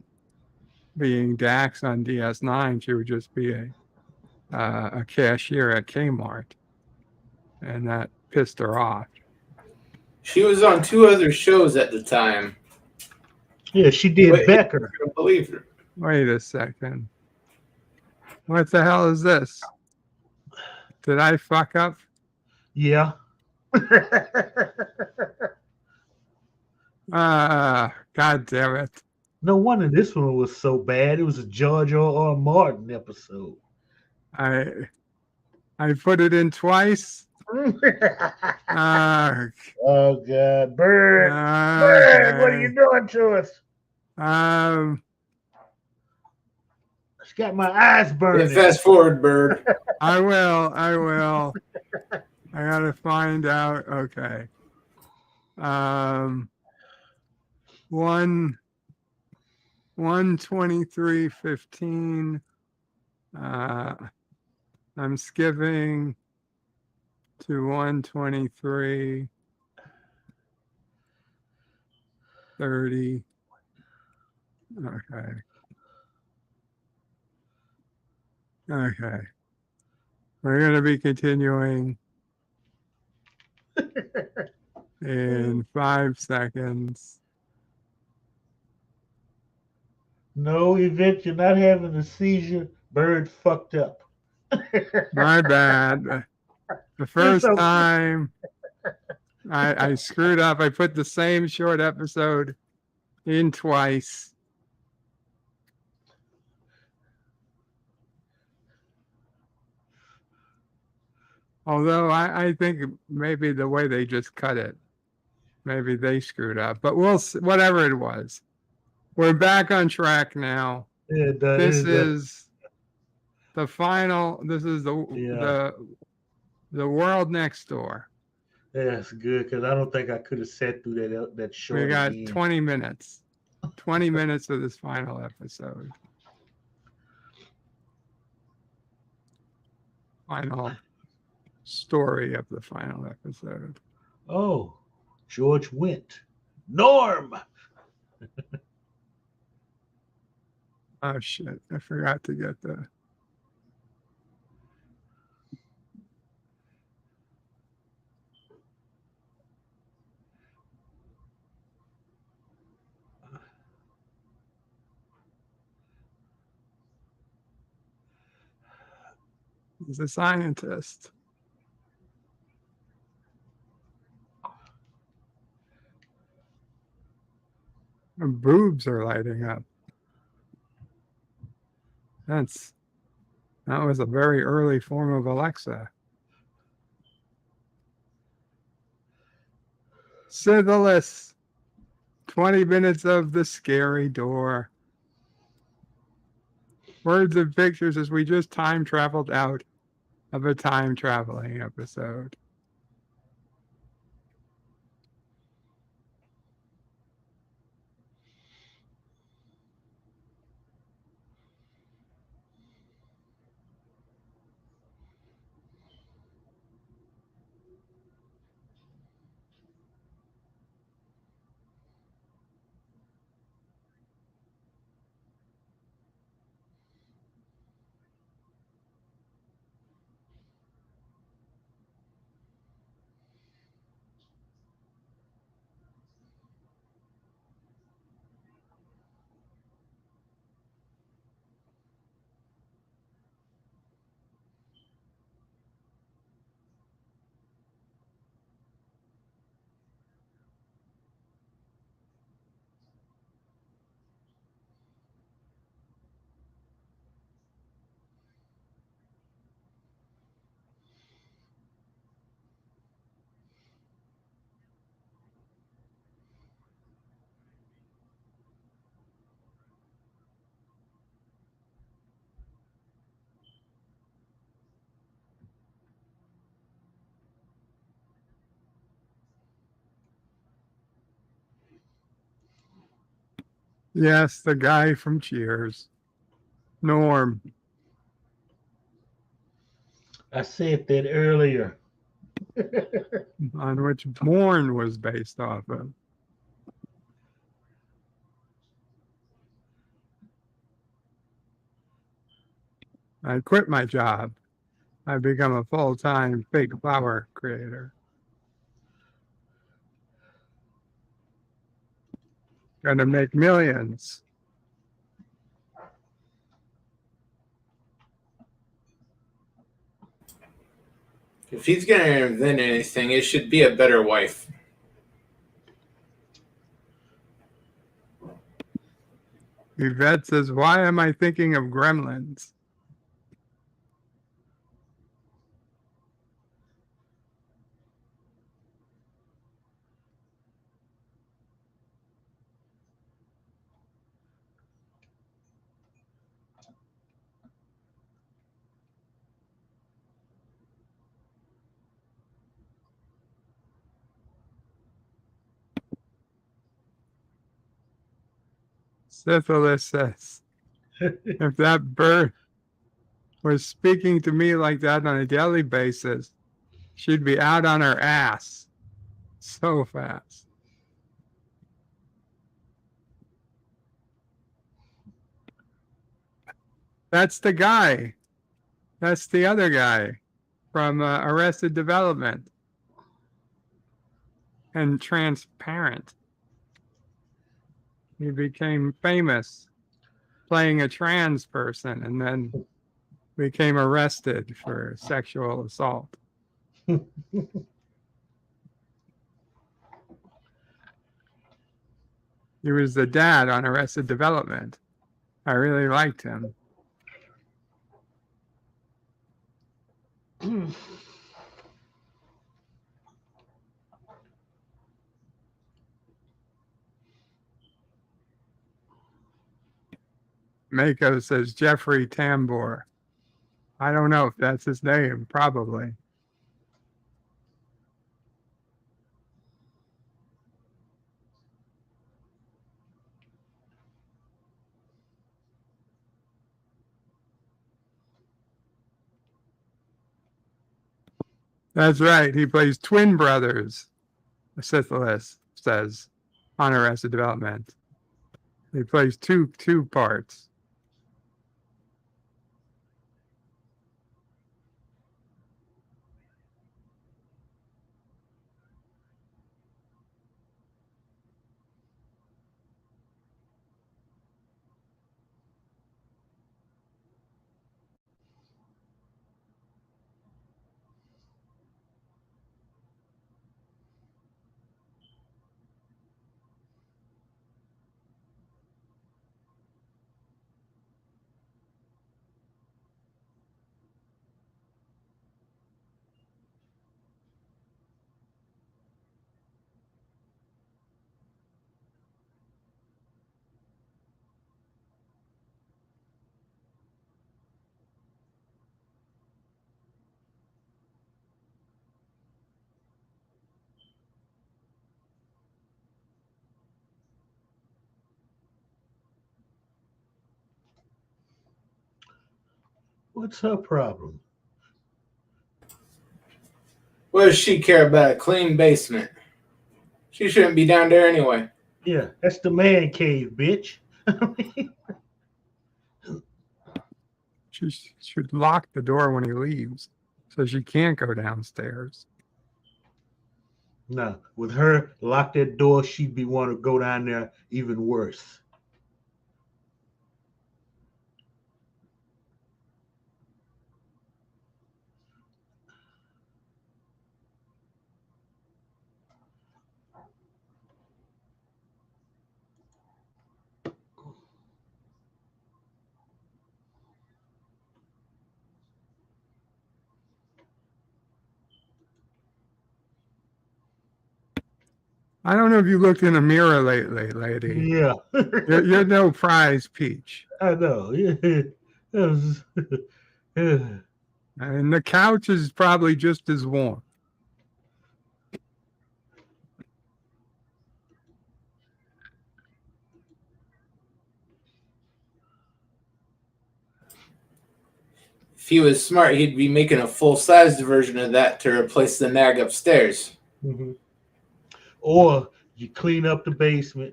being Dax on DS9, she would just be a cashier at Kmart, and that pissed her off. She was on 2 other shows at the time. Yeah, she did Becker. I don't believe her. Wait a second. What the hell is this? Did I fuck up? Yeah. God damn it. No wonder this one was so bad. It was a George R. Martin episode. I put it in twice. Oh God, Bird! Bird, what are you doing to us? It's got my eyes burning. Yeah, fast forward, Bird. I will. I gotta find out. Okay. 1:23:15. I'm skipping to 1:23:30. Okay. We're going to be continuing in 5 seconds. No, Yvette, you're not having a seizure. Bird fucked up. My bad. The first time I screwed up, I put the same short episode in twice. Although I think maybe the way they just cut it, maybe they screwed up. But we'll see, whatever it was. We're back on track now. Yeah, this is the final. This is the world next door. That's good because I don't think I could have sat through that short. We got again. 20 minutes. 20 minutes of this final episode. Final story of the final episode. Oh, George Wendt. Norm. Oh shit! I forgot to get the. He's a scientist. Her boobs are lighting up. That was a very early form of Alexa. Syphilis. 20 minutes of the scary door. Words and pictures as we just time traveled out of a time traveling episode. Yes, the guy from Cheers. Norm. I said that earlier. On which Bourne was based off of. I quit my job. I've become a full-time fake flower creator. Gonna make millions. If he's gonna invent anything, it should be a better wife. Yvette says, why am I thinking of Gremlins? Syphilis says, if that bird was speaking to me like that on a daily basis, she'd be out on her ass so fast. That's the guy. That's the other guy from Arrested Development and Transparent. He became famous playing a trans person and then became arrested for sexual assault. He was the dad on Arrested Development. I really liked him. Mako says Jeffrey Tambor. I don't know if that's his name, probably. That's right. He plays twin brothers, Syphilis says, on Arrested Development. He plays two parts. What's her problem? What does she care about a clean basement? She shouldn't be down there anyway. Yeah, that's the man cave, bitch. She should lock the door when he leaves so she can't go downstairs. No, with her lock that door, she'd be want to go down there even worse. I don't know if you looked in a mirror lately, lady. Yeah. You're no prize peach. I know. Yeah. And the couch is probably just as warm. If he was smart, he'd be making a full-sized version of that to replace the nag upstairs. Mm-hmm. Or you clean up the basement,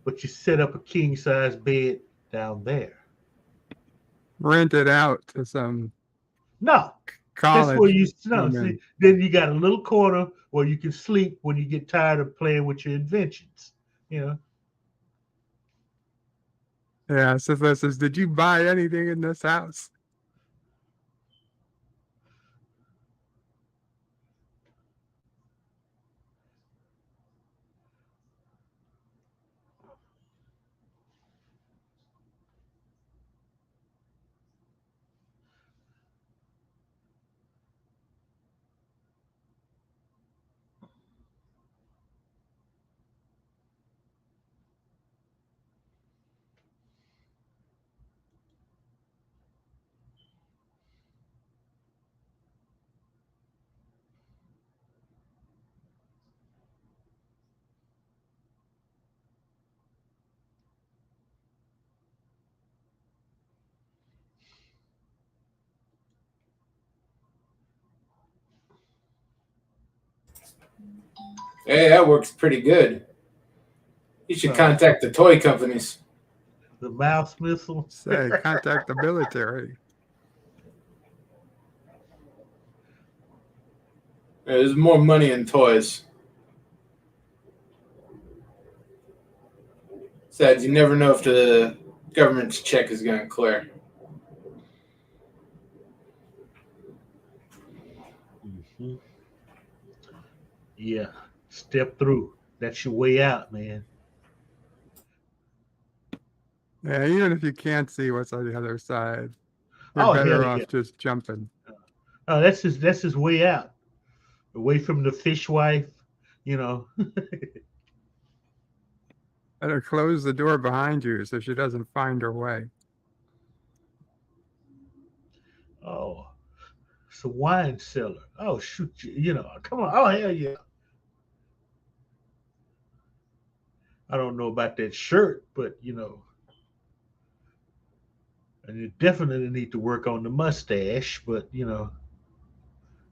but you set up a king-size bed down there. Rent it out to some college. That's where you see, then you got a little corner where you can sleep when you get tired of playing with your inventions. You know. Yeah, Syphilis says, did you buy anything in this house? Hey, that works pretty good. You should contact the toy companies. The mouse missile. Say, contact the military. There's more money in toys. Besides, you never know if the government's check is going to clear. Mm-hmm. Yeah, step through. That's your way out, man. Yeah, even if you can't see what's on the other side, you're Oh, better hell off yeah. just jumping. Oh, that's his way out. Away from the fishwife, you know. Better close the door behind you so she doesn't find her way. Oh, it's a wine cellar. Oh, shoot, you know, come on. Oh, hell yeah. I don't know about that shirt, but, you know, and you definitely need to work on the mustache, but, you know,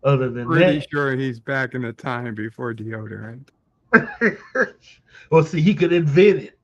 other than Pretty that. sure he's back in the time before deodorant. Well, see, he could invent it.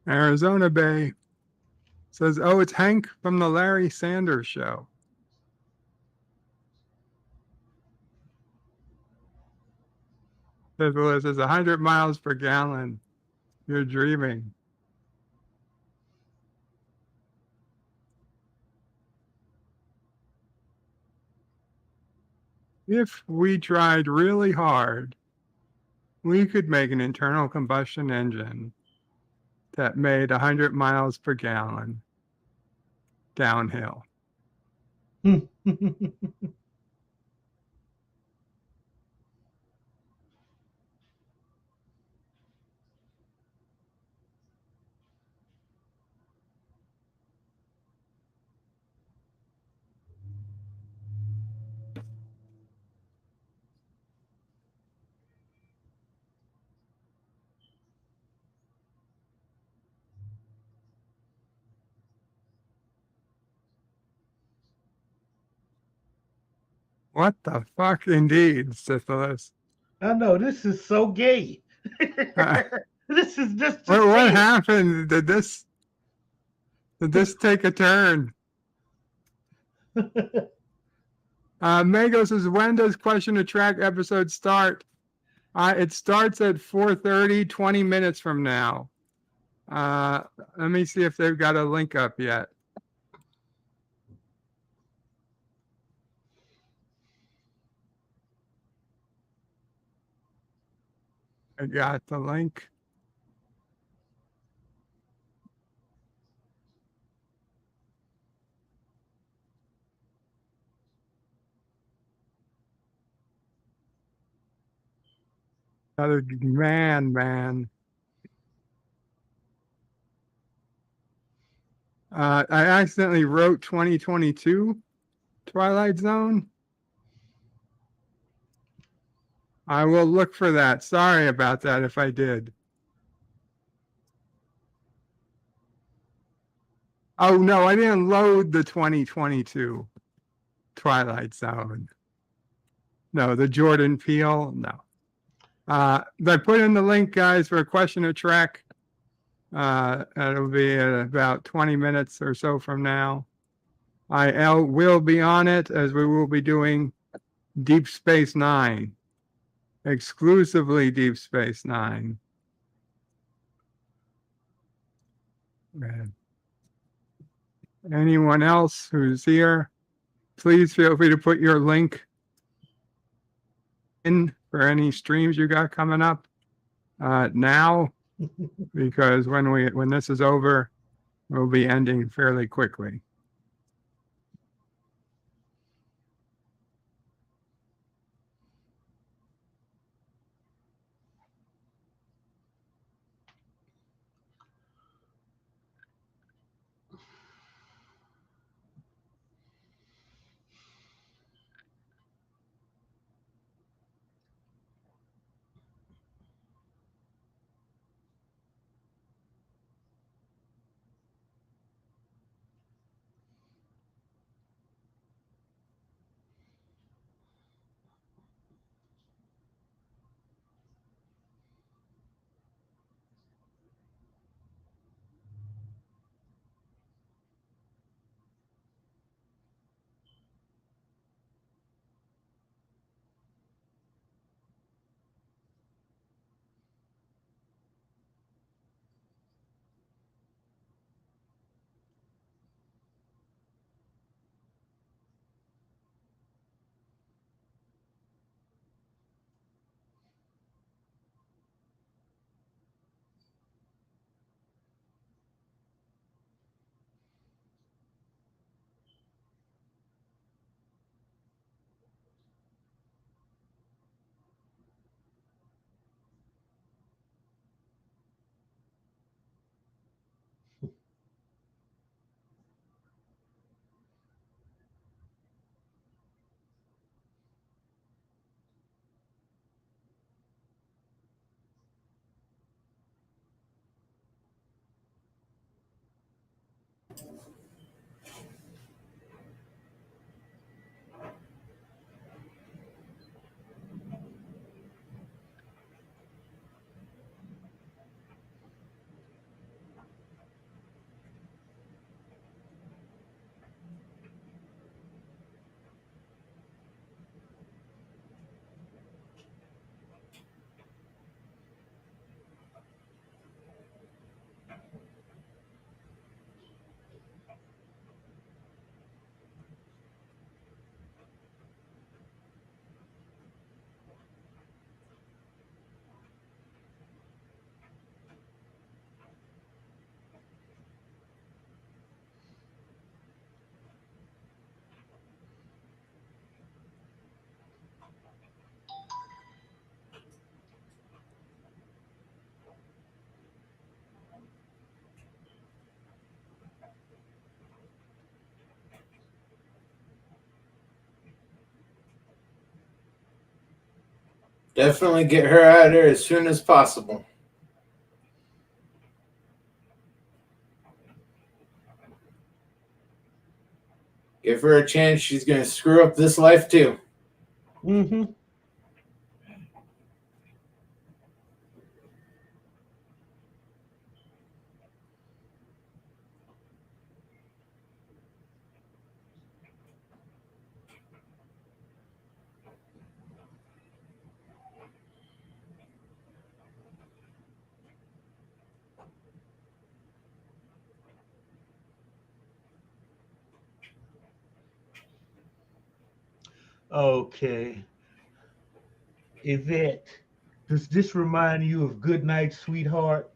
Arizona Bay says, oh, it's Hank from the Larry Sanders Show. Syphilis is 100 miles per gallon. You're dreaming. If we tried really hard, we could make an internal combustion engine that made 100 miles per gallon downhill. What the fuck, indeed, Syphilis. I know, this is so gay. This is just. What happened? Did this take a turn? Mago says, when does Question to Track episode start? It starts at 4:30, 20 minutes from now. Let me see if they've got a link up yet. I got the link. Another man. I accidentally wrote 2022 Twilight Zone. I will look for that. Sorry about that if I did. Oh, no, I didn't load the 2022 Twilight Zone. No, the Jordan Peele, no. I put in the link, guys, for a question or track. It'll be at about 20 minutes or so from now. I will be on it as we will be doing Deep Space Nine, exclusively Deep Space Nine. Anyone else who's here, please feel free to put your link in for any streams you got coming up now, because when this is over, we'll be ending fairly quickly. Definitely get her out of there as soon as possible. Give her a chance. She's going to screw up this life too. Mm-hmm. Okay. Yvette, does this remind you of Good Night, Sweetheart?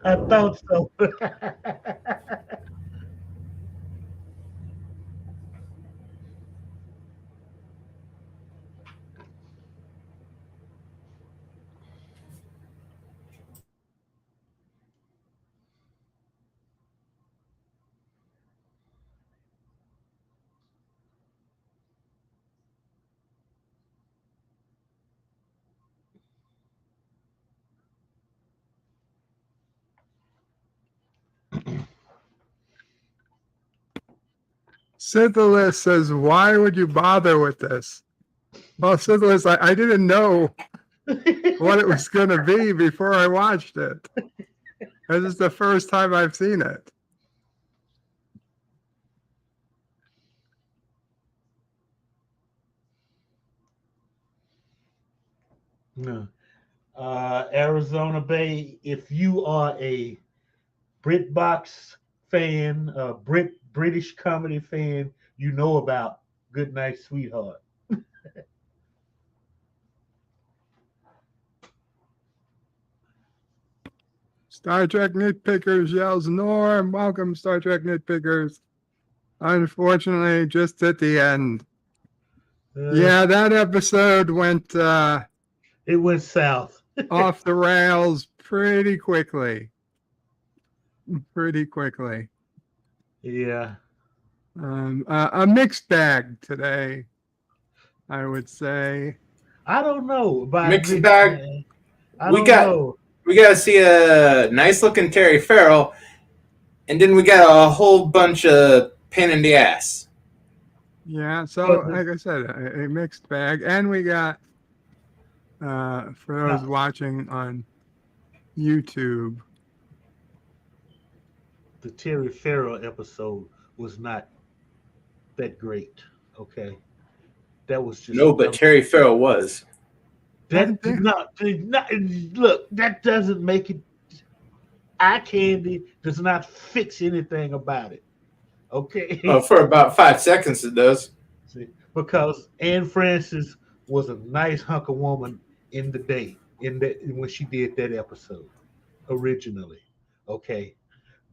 I thought so. Syphilis says, why would you bother with this? Well, Syphilis, I didn't know what it was going to be before I watched it. This is the first time I've seen it. No. Arizona Bay, if you are a BritBox fan, British comedy fan, you know about Good Night, Sweetheart. Star Trek Nitpickers yells, Norm, welcome, Star Trek Nitpickers. Unfortunately, just at the end. Yeah, that episode went... it went south. Off the rails pretty quickly. Pretty quickly. Yeah. A mixed bag today, I would say. I don't know about mixed bag. We got to see a nice looking Terry Ferrell, and then we got a whole bunch of pain in the ass. Yeah, so like I said, a mixed bag, and we got for those watching on YouTube, the Terry Ferrell episode was not that great. Okay, that was just but Terry Ferrell was. That did not look. That doesn't make it. Eye candy does not fix anything about it. Okay. For about 5 seconds, it does. See, because Anne Francis was a nice hunk of woman in the day when she did that episode originally. Okay,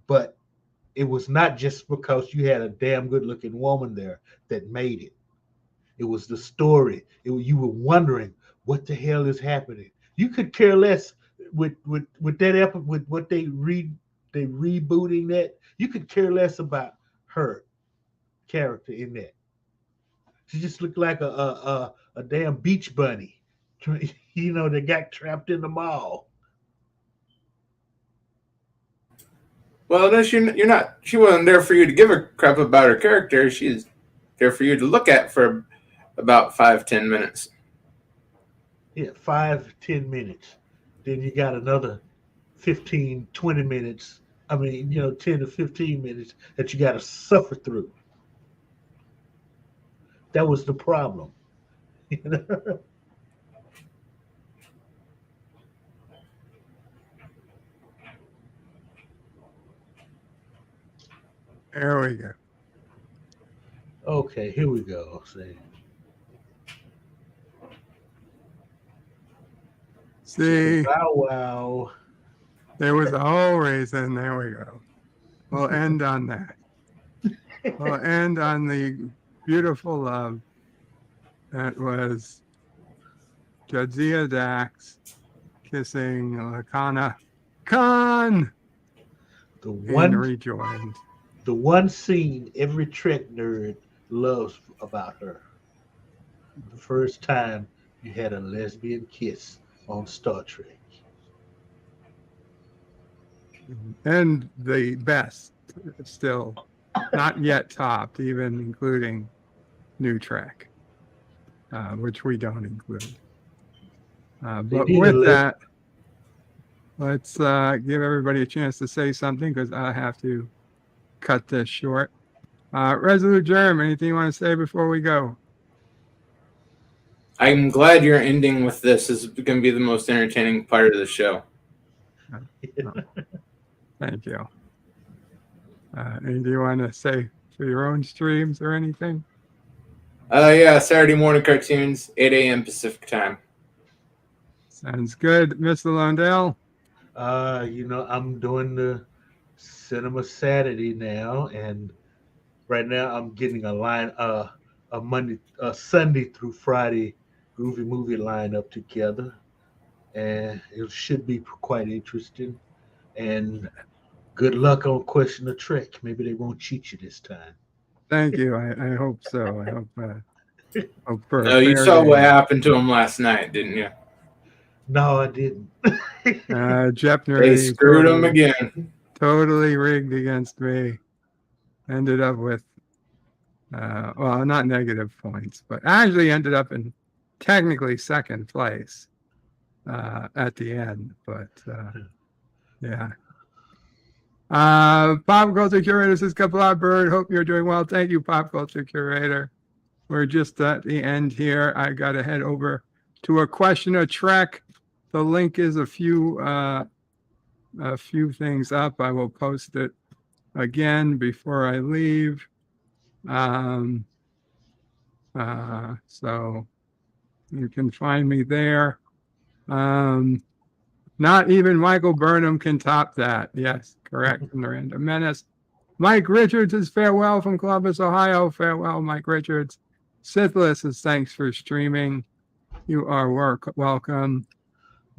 but it was not just because you had a damn good looking woman there that made it. It was the story. You were wondering what the hell is happening. You could care less with that episode, with what they rebooting that. You could care less about her character in that. She just looked like a damn beach bunny, that got trapped in the mall. Well, no, you're not. She wasn't there for you to give a crap about her character. She's there for you to look at for about 5-10 minutes. Yeah, 5-10 minutes. Then you got another 15-20 minutes. 10 to 15 minutes that you got to suffer through. That was the problem. There we go. Okay, here we go. See, wow. There was a whole reason. There we go. We'll end on that. We'll end on the beautiful love that was Jadzia Dax kissing Lakana Khan. Rejoined. The one scene every Trek nerd loves about her. The first time you had a lesbian kiss on Star Trek. And the best, still not yet topped, even including New Trek, which we don't include. But with that, let's give everybody a chance to say something because I have to cut this short. Resolute Germ, anything you want to say before we go? I'm glad you're ending with this. This is going to be the most entertaining part of the show. Thank you. Anything you want to say for your own streams or anything? Yeah, Saturday morning cartoons, 8 a.m. Pacific time. Sounds good. Mr. Londell? I'm doing the Cinema Saturday now, and right now I'm getting a Sunday through Friday groovy movie lineup together, and it should be quite interesting. And good luck on Question of Trick. Maybe they won't cheat you this time. Thank you. I hope so. I hope for Oh, you saw what happened to him last night, didn't you? No, I didn't. Jepner, they screwed him again. Totally rigged against me. Ended up with, well, not negative points, but actually ended up in technically second place at the end. But yeah. Pop Culture Curator says, Qapla Bird, hope you're doing well. Thank you, Pop Culture Curator. We're just at the end here. I got to head over to a question of Trek. The link is a few things up. I will post it again before I leave. So you can find me there. Not even Michael Burnham can top that. Yes, correct. Miranda Menace. Mike Richards is farewell from Columbus, Ohio. Farewell, Mike Richards. Sithless says thanks for streaming. You are welcome.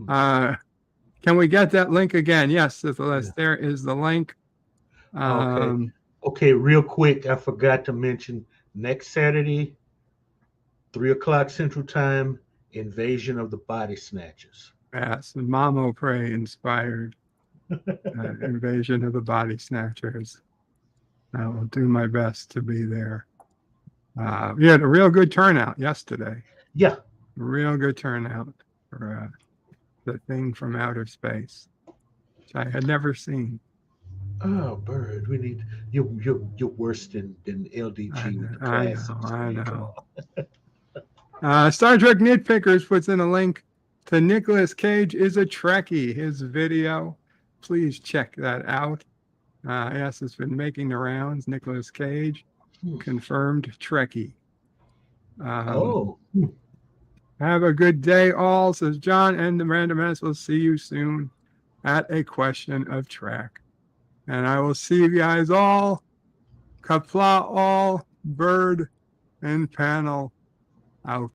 Can we get that link again? Yes, Sithless. Yeah. There is the link. Okay, real quick. I forgot to mention next Saturday, 3:00 Central Time, Invasion of the Body Snatchers. Yes, Mamo Prey inspired Invasion of the Body Snatchers. I will do my best to be there. We had a real good turnout yesterday. Yeah. Real good turnout for the thing from outer space, which I had never seen. Oh, Bird, we need you're worse than LDG with the classics. I know. Star Trek Nitpickers puts in a link to Nicolas Cage is a Trekkie, his video. Please check that out. Yes, it's been making the rounds. Nicolas Cage, confirmed Trekkie. Have a good day, all, says John, and the Random Menace will see you soon at a question of Trek. And I will see you guys all, Qapla all, Bird, and panel out.